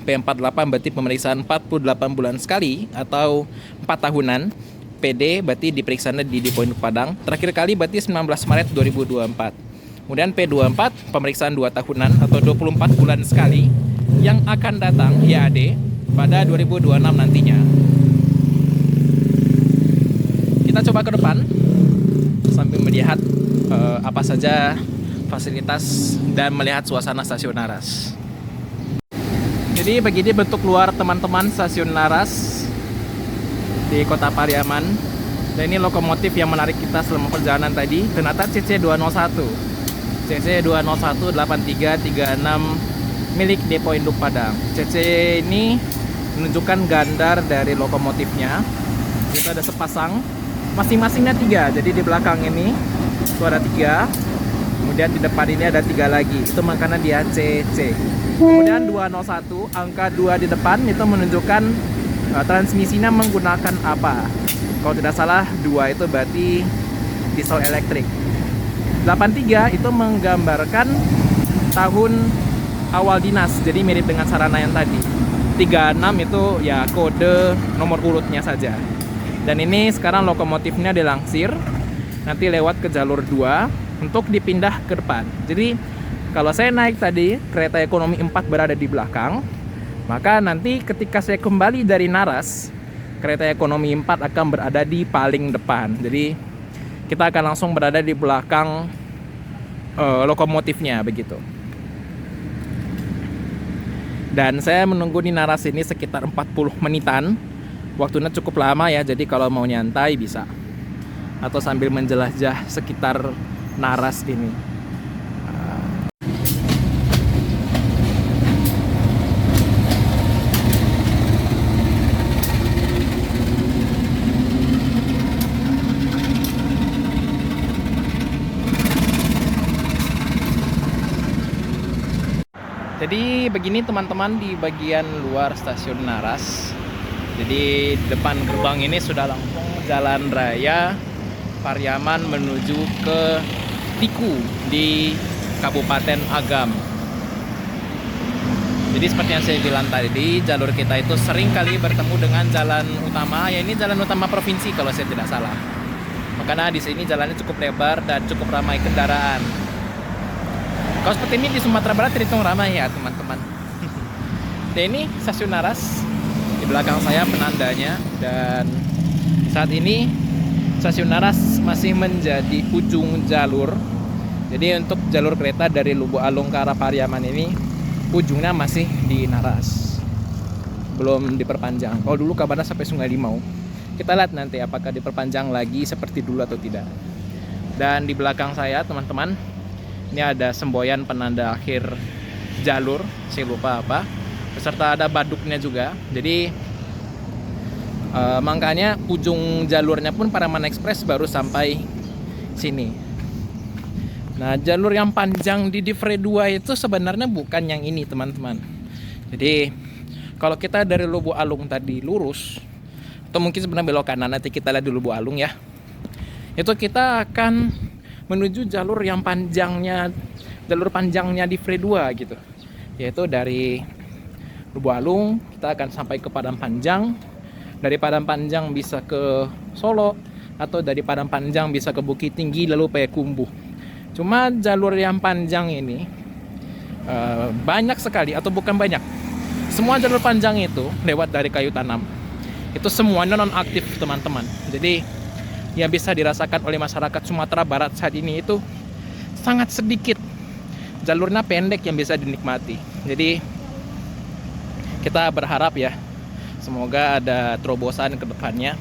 P48 berarti pemeriksaan 48 bulan sekali atau 4 tahunan. PD berarti diperiksanya di Depo Induk Padang. Terakhir kali berarti 19 Maret 2024. Kemudian P24 pemeriksaan 2 tahunan atau 24 bulan sekali yang akan datang IAD pada 2026 nantinya. Kita coba ke depan sambil melihat apa saja fasilitas dan melihat suasana stasiun Naras. Jadi begini bentuk luar teman-teman stasiun Naras di Kota Pariaman. Dan ini lokomotif yang menarik kita selama perjalanan tadi, ternyata CC201 8336 milik Depo Induk Padang. CC ini menunjukkan gandar dari lokomotifnya. Itu ada sepasang, masing-masingnya 3. Jadi di belakang ini itu ada 3, kemudian di depan ini ada 3 lagi. Itu makanya dia CC. Kemudian 201 angka 2 di depan itu menunjukkan transmisinya menggunakan apa. Kalau tidak salah 2 itu berarti diesel elektrik. 83 itu menggambarkan tahun awal dinas, jadi mirip dengan sarana yang tadi. 36 itu ya kode nomor urutnya saja. Dan ini sekarang lokomotifnya dilangsir, nanti lewat ke jalur 2 untuk dipindah ke depan. Jadi kalau saya naik tadi, kereta ekonomi 4 berada di belakang, maka nanti ketika saya kembali dari Naras, kereta ekonomi 4 akan berada di paling depan. Jadi kita akan langsung berada di belakang lokomotifnya begitu. Dan saya menunggu di Naras ini sekitar 40 menitan. Waktunya cukup lama ya, jadi kalau mau nyantai bisa. Atau sambil menjelajah sekitar Naras ini. Jadi begini teman-teman di bagian luar stasiun Naras. Jadi depan gerbang ini sudah langsung jalan raya Pariaman menuju ke Tiku di Kabupaten Agam. Jadi seperti yang saya bilang tadi, jalur kita itu sering kali bertemu dengan jalan utama. Ya ini jalan utama provinsi kalau saya tidak salah. Karena di sini jalannya cukup lebar dan cukup ramai kendaraan. Kalau seperti ini di Sumatera Barat terhitung ramai ya teman-teman. Dan ini stasiun Naras, di belakang saya penandanya. Dan saat ini stasiun Naras masih menjadi ujung jalur. Jadi untuk jalur kereta dari Lubuk Alung ke arah Pariaman ini ujungnya masih di Naras, belum diperpanjang. Kalau dulu kabarnya sampai Sungai Limau. Kita lihat nanti apakah diperpanjang lagi seperti dulu atau tidak. Dan di belakang saya teman-teman, ini ada semboyan penanda akhir jalur, saya lupa apa, beserta ada baduknya juga. Jadi makanya ujung jalurnya pun Pariaman Express baru sampai sini. Nah, jalur yang panjang di Divre 2 itu sebenarnya bukan yang ini teman-teman. Jadi kalau kita dari Lubuk Alung tadi lurus, atau mungkin sebenarnya belok kanan, nanti kita lihat di Lubuk Alung ya, itu kita akan menuju jalur yang panjangnya, jalur panjangnya di Divre 2 gitu. Yaitu dari Lubuk Alung kita akan sampai ke Padang Panjang. Dari Padang Panjang bisa ke Solo, atau dari Padang Panjang bisa ke Bukit Tinggi lalu Payakumbuh. Cuma jalur yang panjang ini banyak sekali, atau bukan banyak, semua jalur panjang itu lewat dari Kayu Tanam. Itu semuanya non-aktif teman-teman. Jadi yang bisa dirasakan oleh masyarakat Sumatera Barat saat ini itu sangat sedikit. Jalurnya pendek yang bisa dinikmati. Jadi kita berharap ya, semoga ada terobosan ke depannya,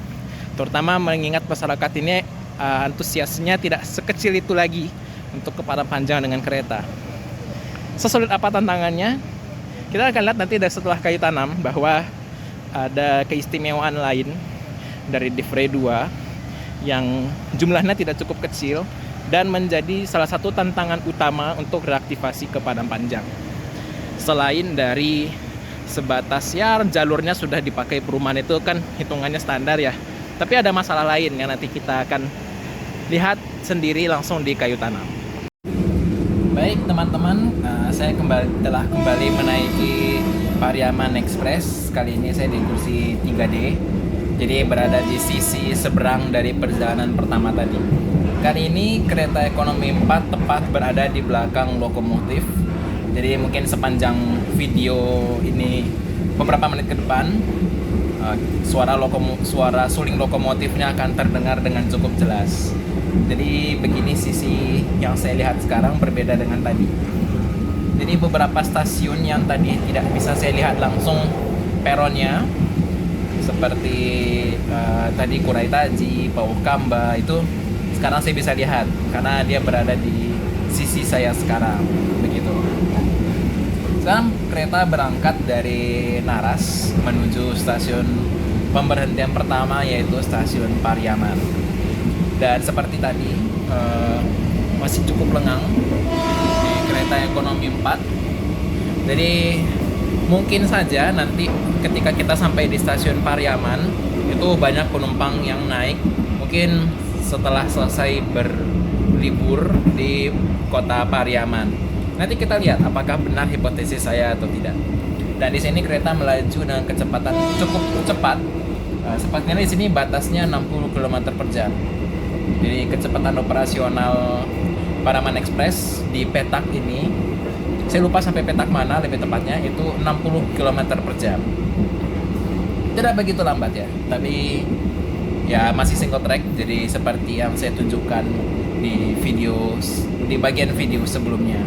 terutama mengingat masyarakat ini antusiasnya tidak sekecil itu lagi untuk ke Padang Panjang dengan kereta. Sesulit apa tantangannya? Kita akan lihat nanti dari setelah Kayu Tanam bahwa ada keistimewaan lain dari Divre 2 yang jumlahnya tidak cukup kecil dan menjadi salah satu tantangan utama untuk reaktivasi ke Padang Panjang. Selain dari sebatas ya jalurnya sudah dipakai perumahan, itu kan hitungannya standar ya. Tapi ada masalah lain yang nanti kita akan lihat sendiri langsung di Kayu Tanam. Baik teman-teman, saya telah kembali menaiki Pariaman Express. Kali ini saya di kursi 3D, jadi berada di sisi seberang dari perjalanan pertama tadi. Kali ini kereta ekonomi 4 tepat berada di belakang lokomotif. Jadi mungkin sepanjang video ini beberapa menit ke depan, suara suling lokomotifnya akan terdengar dengan cukup jelas. Jadi begini sisi yang saya lihat sekarang berbeda dengan tadi. Jadi beberapa stasiun yang tadi tidak bisa saya lihat langsung peronnya, seperti tadi Kurai Taji, Pauh Kamba, itu sekarang saya bisa lihat karena dia berada di sisi saya sekarang, begitu. Sekarang kereta berangkat dari Naras menuju stasiun pemberhentian pertama, yaitu stasiun Pariaman. Dan seperti tadi masih cukup lengang di kereta ekonomi 4. Jadi mungkin saja nanti ketika kita sampai di stasiun Pariaman itu banyak penumpang yang naik, mungkin setelah selesai berlibur di kota Pariaman. Nanti kita lihat apakah benar hipotesis saya atau tidak. Dan di sini kereta melaju dengan kecepatan cukup cepat Sepertinya di sini batasnya 60 km per jam. Jadi kecepatan operasional Pariaman Express di petak ini, saya lupa sampai petak mana lebih tepatnya, itu 60 km per jam. Tidak begitu lambat ya, tapi ya masih single track, jadi seperti yang saya tunjukkan di bagian video sebelumnya.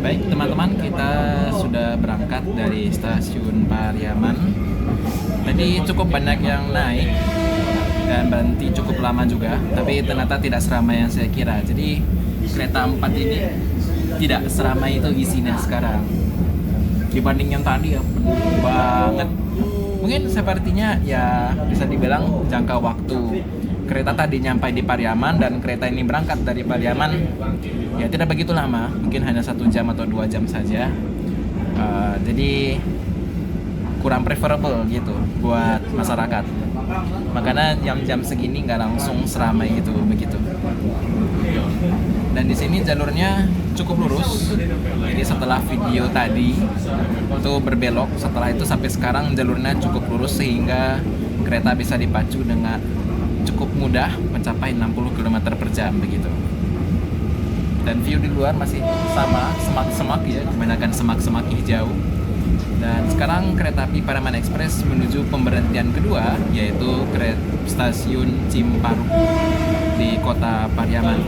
Baik teman-teman, kita sudah berangkat dari stasiun Pariaman. Tadi cukup banyak yang naik dan berhenti cukup lama juga, tapi ternyata tidak seramai yang saya kira. Jadi kereta 4 ini tidak seramai itu isinya sekarang. Dibanding yang tadi ya penuh banget. Mungkin sepertinya ya bisa dibilang jangka waktu kereta tadi nyampai di Pariaman dan kereta ini berangkat dari Pariaman ya tidak begitu lama, mungkin hanya 1 jam atau 2 jam saja. Jadi kurang preferable gitu buat masyarakat. Makanya jam-jam segini nggak langsung seramai itu begitu. Dan di sini jalurnya cukup lurus. Jadi setelah video tadi itu berbelok, setelah itu sampai sekarang jalurnya cukup lurus sehingga kereta bisa dipacu dengan cukup mudah mencapai 60 km per jam begitu. Dan view di luar masih sama, semak-semak ya, kebanyakan semak-semak hijau. Dan sekarang kereta api Pariaman Express menuju pemberhentian kedua, yaitu stasiun Cimparu di kota Pariaman.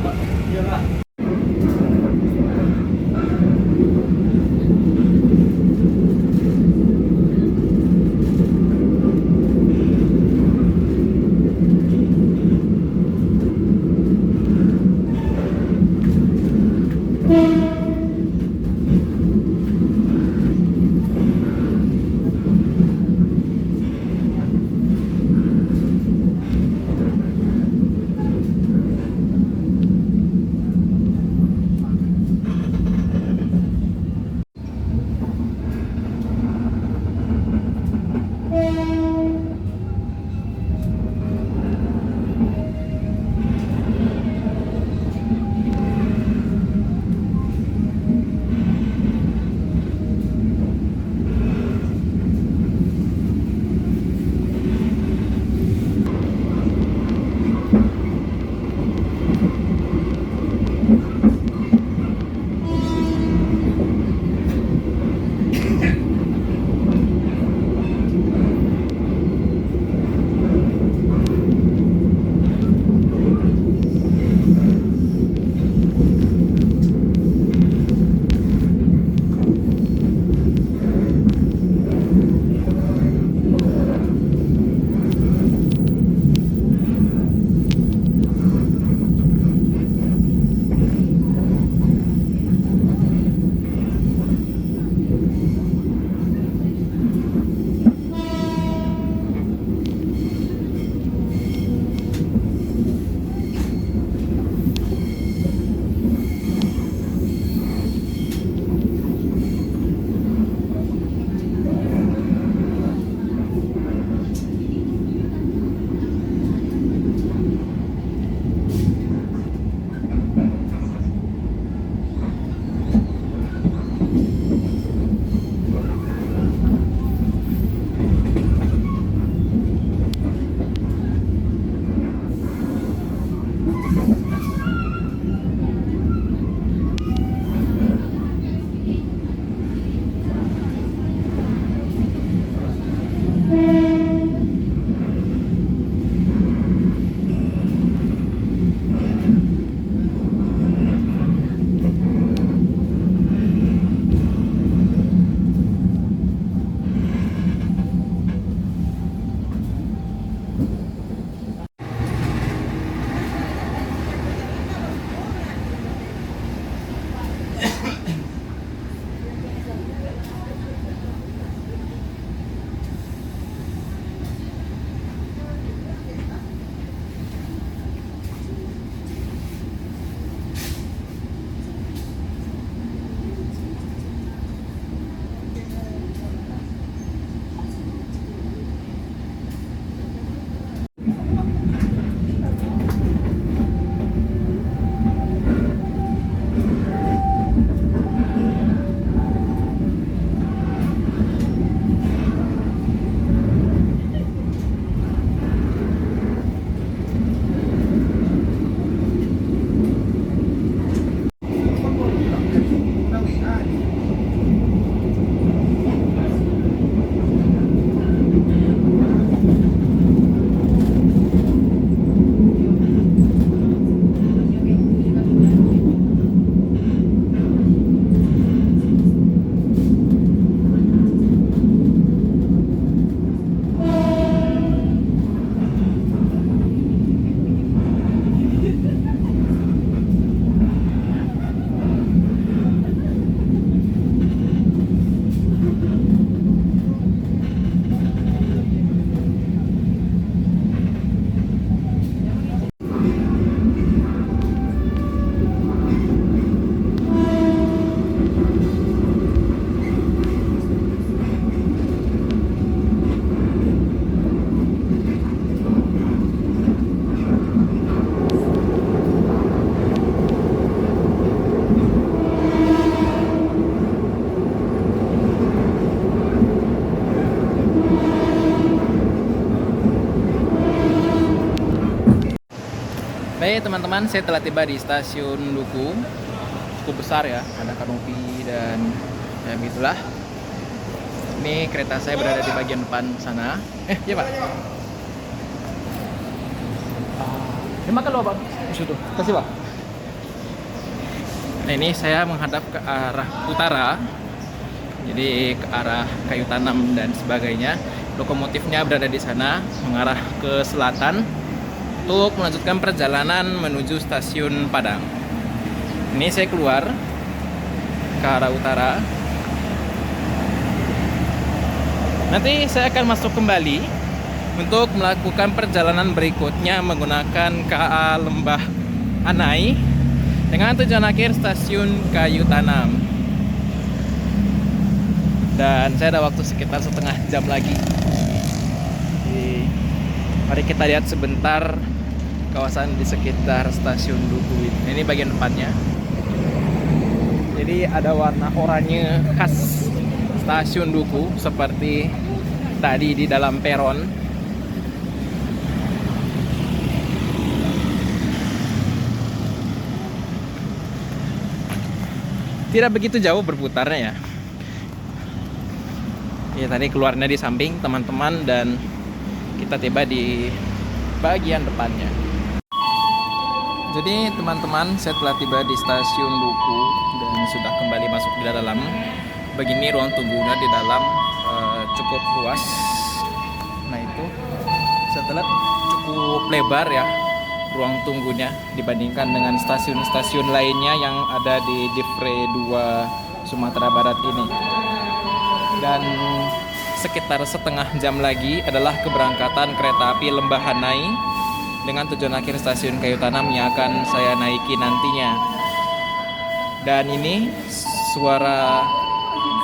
Baik teman-teman, saya telah tiba di stasiun Duku. Cukup besar ya, ada kanopi dan ya begitulah. Ini kereta saya berada di bagian depan sana. Iya Pak. Ini makan loh Bang. Situ. Kasih Pak. Nah ini saya menghadap ke arah utara. Jadi ke arah kayu tanam dan sebagainya. Lokomotifnya berada di sana, mengarah ke selatan untuk melanjutkan perjalanan menuju stasiun Padang. Ini saya keluar ke arah utara. Nanti saya akan masuk kembali untuk melakukan perjalanan berikutnya menggunakan KA Lembah Hanai dengan tujuan akhir stasiun Kayu Tanam. Dan saya ada waktu sekitar setengah jam lagi. Jadi, mari kita lihat sebentar kawasan di sekitar stasiun Duku ini. Ini bagian depannya. Jadi ada warna oranye khas stasiun Duku seperti tadi di dalam peron. Tidak begitu jauh berputarnya ya. Ya tadi keluarnya di samping teman-teman dan kita tiba di bagian depannya. Jadi teman-teman, saya telah tiba di stasiun Duku dan sudah kembali masuk di dalam. Begini ruang tunggunya di dalam cukup luas. Nah itu setelah cukup lebar ya ruang tunggunya dibandingkan dengan stasiun-stasiun lainnya yang ada di Divre 2 Sumatera Barat ini. Dan sekitar setengah jam lagi adalah keberangkatan kereta api Lembah Hanai dengan tujuan akhir stasiun Kayu Tanam yang akan saya naiki nantinya. Dan ini suara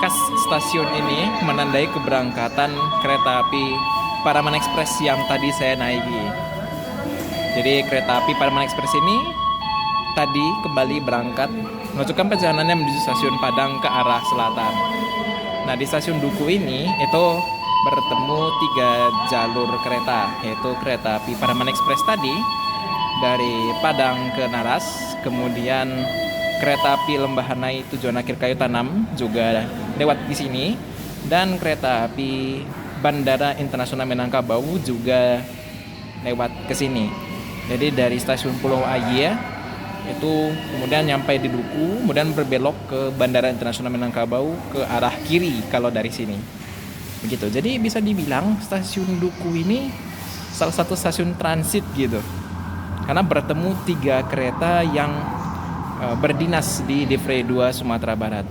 khas stasiun ini menandai keberangkatan kereta api Paraman Express yang tadi saya naiki. Jadi kereta api Paraman Express ini tadi kembali berangkat melanjutkan perjalanannya menuju stasiun Padang ke arah selatan. Nah di stasiun Duku ini itu bertemu 3 jalur kereta, yaitu kereta api Paraman Express tadi dari Padang ke Naras, kemudian kereta api Lembah Hanai tujuan akhir Kayu Tanam juga lewat di sini, dan kereta api Bandara Internasional Minangkabau juga lewat ke sini. Jadi dari stasiun Pulau Agia itu kemudian nyampe di Duku, kemudian berbelok ke Bandara Internasional Minangkabau ke arah kiri kalau dari sini. Begitu. Jadi bisa dibilang stasiun Duku ini salah satu stasiun transit gitu. Karena bertemu 3 kereta yang berdinas di Divre 2 Sumatera Barat.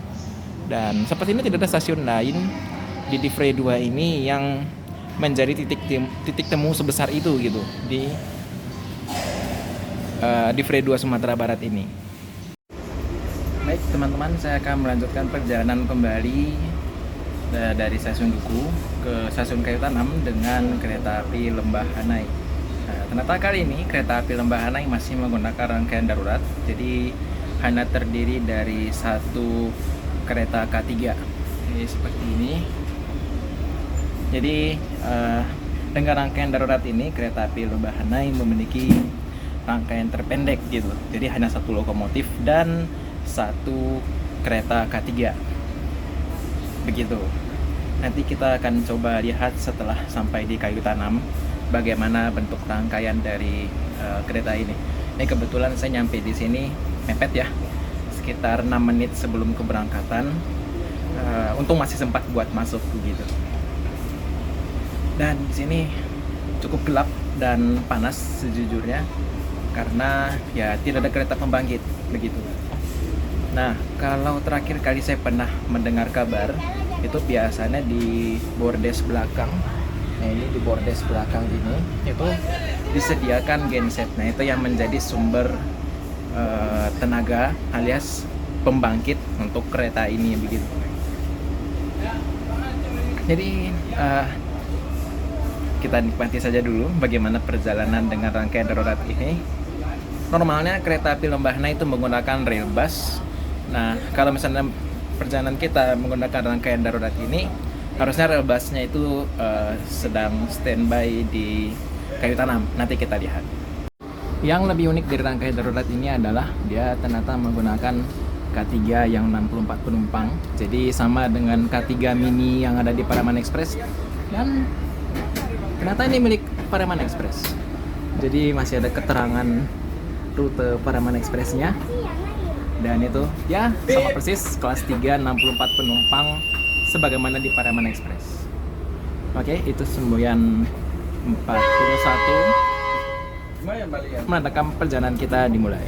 Dan seperti ini tidak ada stasiun lain di Divre 2 ini yang menjadi titik temu sebesar itu gitu di Divre 2 Sumatera Barat ini. Baik teman-teman, saya akan melanjutkan perjalanan kembali dari stasiun Duku ke stasiun Kayu Tanam dengan kereta api Lembah Hanai. Nah, ternyata kali ini kereta api Lembah Hanai masih menggunakan rangkaian darurat. Jadi hanya terdiri dari 1 kereta K3. Jadi seperti ini. Jadi dengan rangkaian darurat ini kereta api Lembah Hanai memiliki rangkaian terpendek gitu. Jadi hanya 1 lokomotif dan 1 kereta K3. Begitu. Nanti kita akan coba lihat setelah sampai di Kayu Tanam bagaimana bentuk rangkaian dari kereta ini. Ini kebetulan saya nyampe di sini mepet ya. Sekitar 6 menit sebelum keberangkatan. Untung masih sempat buat masuk begitu. Dan di sini cukup gelap dan panas sejujurnya. Karena ya tidak ada kereta pembangkit begitu. Nah, kalau terakhir kali saya pernah mendengar kabar itu biasanya di bordes belakang. Nah, ini di bordes belakang ini itu disediakan genset. Nah, itu yang menjadi sumber tenaga alias pembangkit untuk kereta ini begitu. Jadi kita nikmati saja dulu bagaimana perjalanan dengan rangkaian darurat ini. Normalnya kereta api Lembah Hanai itu menggunakan rail bus. Nah, kalau misalnya perjalanan kita menggunakan rangkaian darurat ini, harusnya rail busnya itu sedang standby di Kayu Tanam. Nanti kita lihat. Yang lebih unik dari rangkaian darurat ini adalah dia ternyata menggunakan K3 yang 64 penumpang. Jadi sama dengan K3 mini yang ada di Paraman Express. Dan ternyata ini milik Paraman Express. Jadi masih ada keterangan rute Paraman Express-nya. Dan itu ya sama persis kelas 3 64 penumpang sebagaimana di Paraman Express. Oke, itu semboyan 41. Menandakan perjalanan kita dimulai.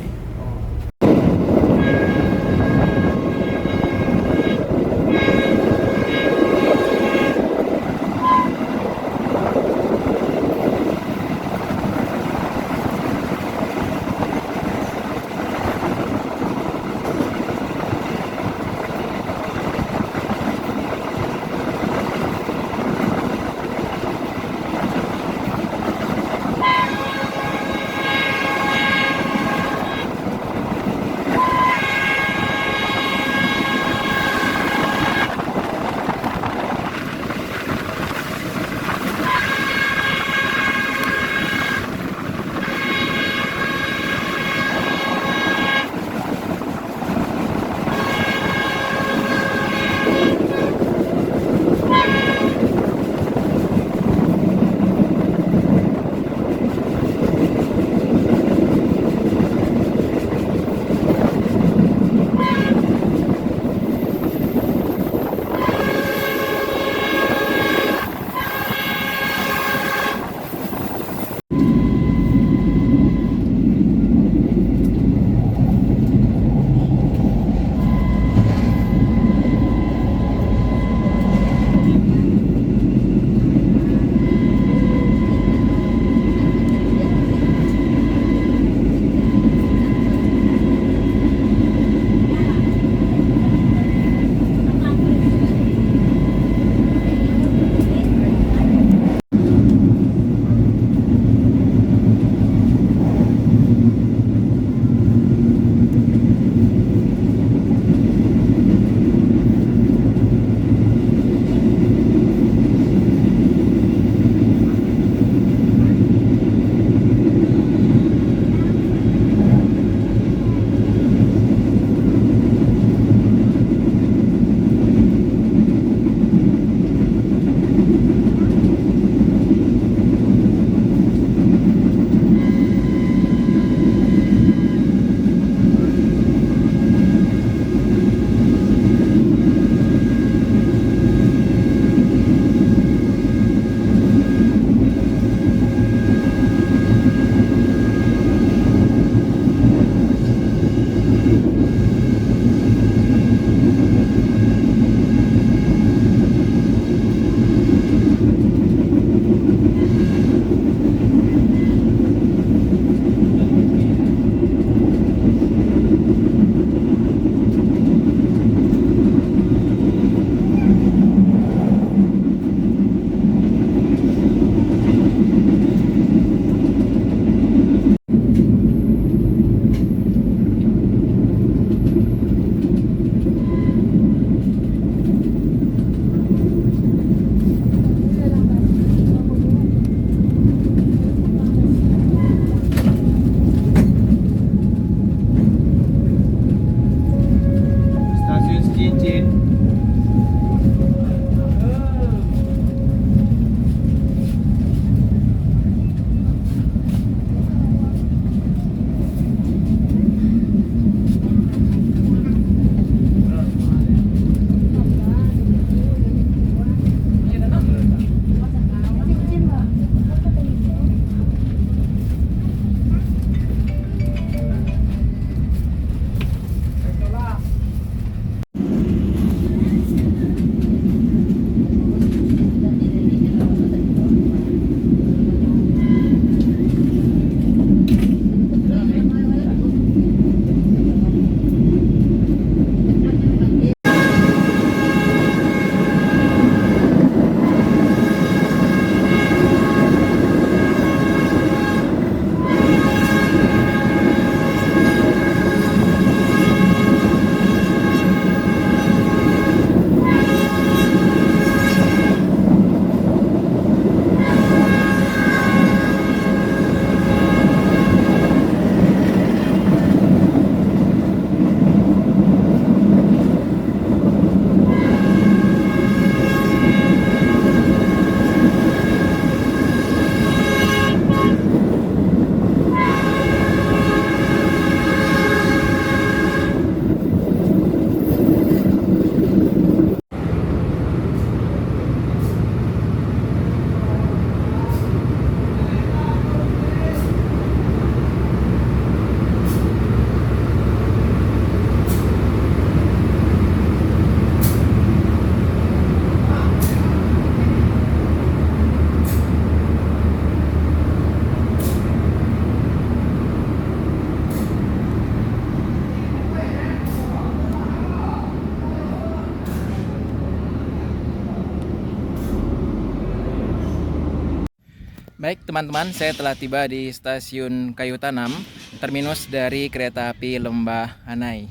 Baik teman-teman, saya telah tiba di stasiun Kayu Tanam, terminus dari kereta api Lembah Anai.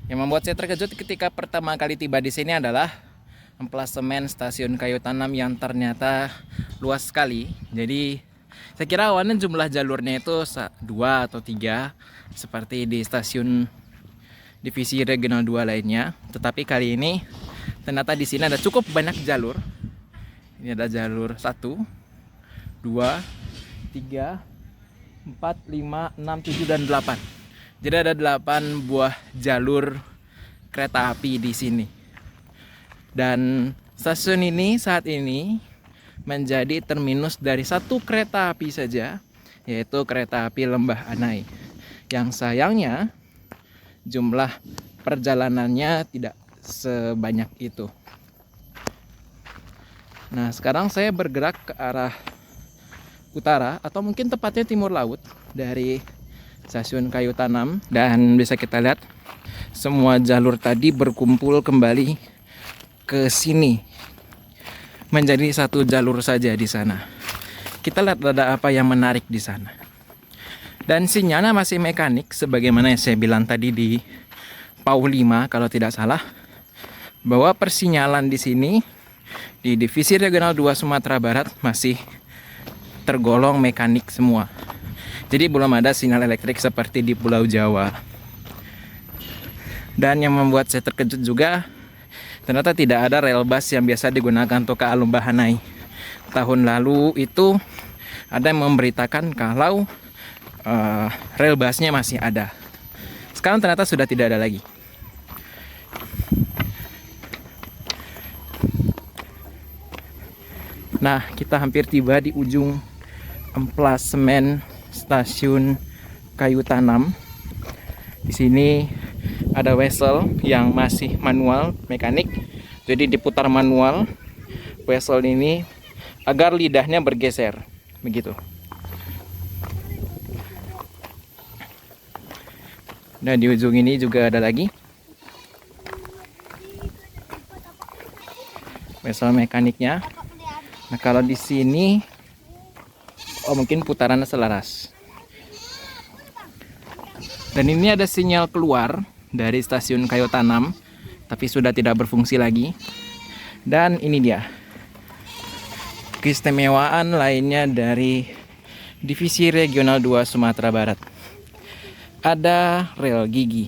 Yang membuat saya terkejut ketika pertama kali tiba di sini adalah emplasemen stasiun Kayu Tanam yang ternyata luas sekali. Jadi saya kira awalnya jumlah jalurnya itu 2 atau 3 seperti di stasiun divisi regional 2 lainnya. Tetapi kali ini ternyata di sini ada cukup banyak jalur. Ini ada jalur 1, 2, 3, 4, 5, 6, 7, dan 8. Jadi ada 8 buah jalur kereta api di sini. Dan stasiun ini saat ini menjadi terminus dari 1 kereta api saja, yaitu kereta api Lembah Anai. Yang sayangnya jumlah perjalanannya tidak sebanyak itu. Nah, sekarang saya bergerak ke arah utara atau mungkin tepatnya timur laut dari stasiun Kayu Tanam, dan bisa kita lihat semua jalur tadi berkumpul kembali ke sini menjadi 1 jalur saja di sana. Kita lihat ada apa yang menarik di sana. Dan sinyalnya masih mekanik sebagaimana yang saya bilang tadi di PAU 5 kalau tidak salah, bahwa persinyalan di sini di divisi regional 2 Sumatera Barat masih tergolong mekanik semua. Jadi belum ada sinyal elektrik seperti di Pulau Jawa. Dan yang membuat saya terkejut juga, ternyata tidak ada rel bus yang biasa digunakan untuk ke Lembah Anai. Tahun lalu itu ada yang memberitakan kalau rel busnya masih ada. Sekarang ternyata sudah tidak ada lagi. Nah, kita hampir tiba di ujung emplasemen stasiun Kayu Tanam. Di sini ada wesel yang masih manual, mekanik. Jadi diputar manual wesel ini agar lidahnya bergeser, begitu. Dan di ujung ini juga ada lagi wesel mekaniknya. Nah, kalau di sini mungkin putarannya selaras. Dan ini ada sinyal keluar dari stasiun Kayu Tanam, tapi sudah tidak berfungsi lagi. Dan ini dia keistimewaan lainnya dari divisi regional 2 Sumatera Barat. Ada rel gigi,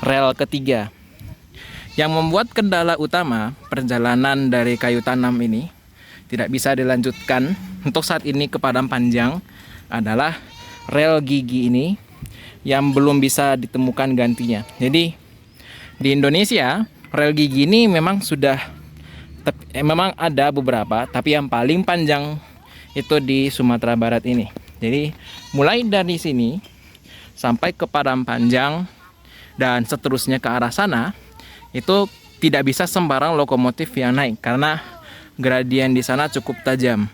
rel ketiga, yang membuat kendala utama perjalanan dari Kayu Tanam ini tidak bisa dilanjutkan untuk saat ini ke Padang Panjang adalah rel gigi ini yang belum bisa ditemukan gantinya. Jadi di Indonesia rel gigi ini memang memang ada beberapa, tapi yang paling panjang itu di Sumatera Barat ini. Jadi mulai dari sini sampai ke Padang Panjang dan seterusnya ke arah sana itu tidak bisa sembarang lokomotif yang naik karena gradien di sana cukup tajam.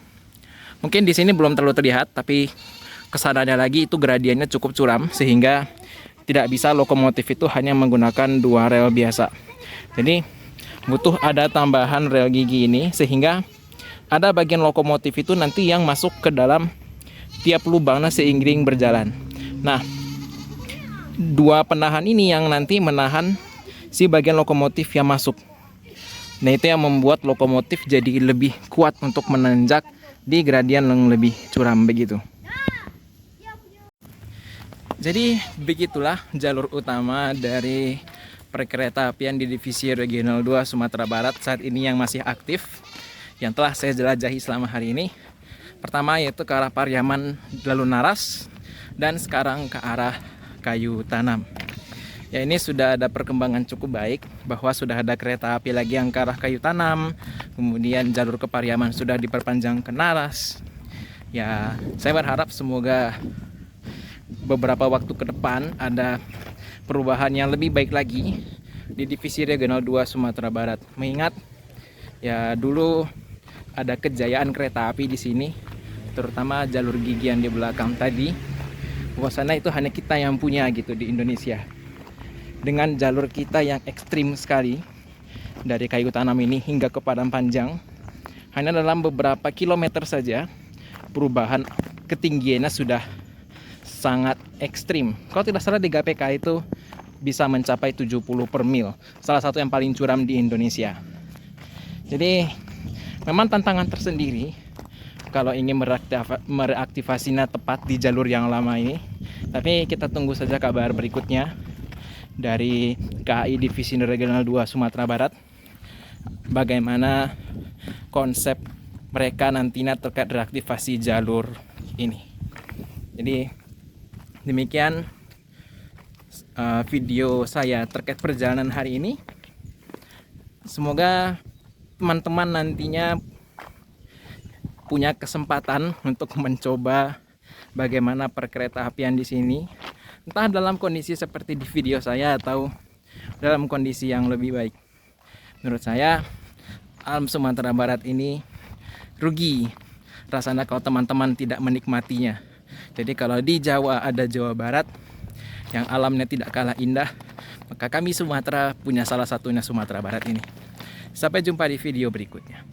Mungkin di sini belum terlalu terlihat, tapi kesananya lagi itu gradiennya cukup curam sehingga tidak bisa lokomotif itu hanya menggunakan 2 rel biasa. Jadi butuh ada tambahan rel gigi ini sehingga ada bagian lokomotif itu nanti yang masuk ke dalam tiap lubangnya seiring berjalan. Nah, 2 penahan ini yang nanti menahan si bagian lokomotif yang masuk. Nah, itu yang membuat lokomotif jadi lebih kuat untuk menanjak di gradien yang lebih curam begitu. Jadi begitulah jalur utama dari perkeretaapian di divisi regional 2 Sumatera Barat saat ini yang masih aktif, yang telah saya jelajahi selama hari ini. Pertama yaitu ke arah Pariaman lalu Naras, dan sekarang ke arah Kayu Tanam. Ya, ini sudah ada perkembangan cukup baik bahwa sudah ada kereta api lagi yang ke arah Kayu Tanam, kemudian jalur ke Pariaman sudah diperpanjang ke Naras. Ya, saya berharap semoga beberapa waktu ke depan ada perubahan yang lebih baik lagi di divisi regional 2 Sumatera Barat. Mengingat ya dulu ada kejayaan kereta api di sini, terutama jalur gigi yang di belakang tadi. Bahwasanya itu hanya kita yang punya gitu di Indonesia. Dengan jalur kita yang ekstrim sekali dari Kayu Tanam ini hingga ke Padang Panjang, hanya dalam beberapa kilometer saja perubahan ketinggiannya sudah sangat ekstrim. Kalau tidak salah di GPK itu bisa mencapai 70 per mil, salah satu yang paling curam di Indonesia. Jadi memang tantangan tersendiri kalau ingin mereaktivasinya tepat di jalur yang lama ini. Tapi kita tunggu saja kabar berikutnya dari KAI Divisi Regional 2 Sumatera Barat, bagaimana konsep mereka nantinya terkait reaktivasi jalur ini. Jadi demikian video saya terkait perjalanan hari ini. Semoga teman-teman nantinya punya kesempatan untuk mencoba bagaimana perkereta-apian di sini, entah dalam kondisi seperti di video saya atau dalam kondisi yang lebih baik. Menurut saya, alam Sumatera Barat ini rugi rasanya kalau teman-teman tidak menikmatinya. Jadi kalau di Jawa ada Jawa Barat yang alamnya tidak kalah indah, maka kami Sumatera punya salah satunya Sumatera Barat ini. Sampai jumpa di video berikutnya.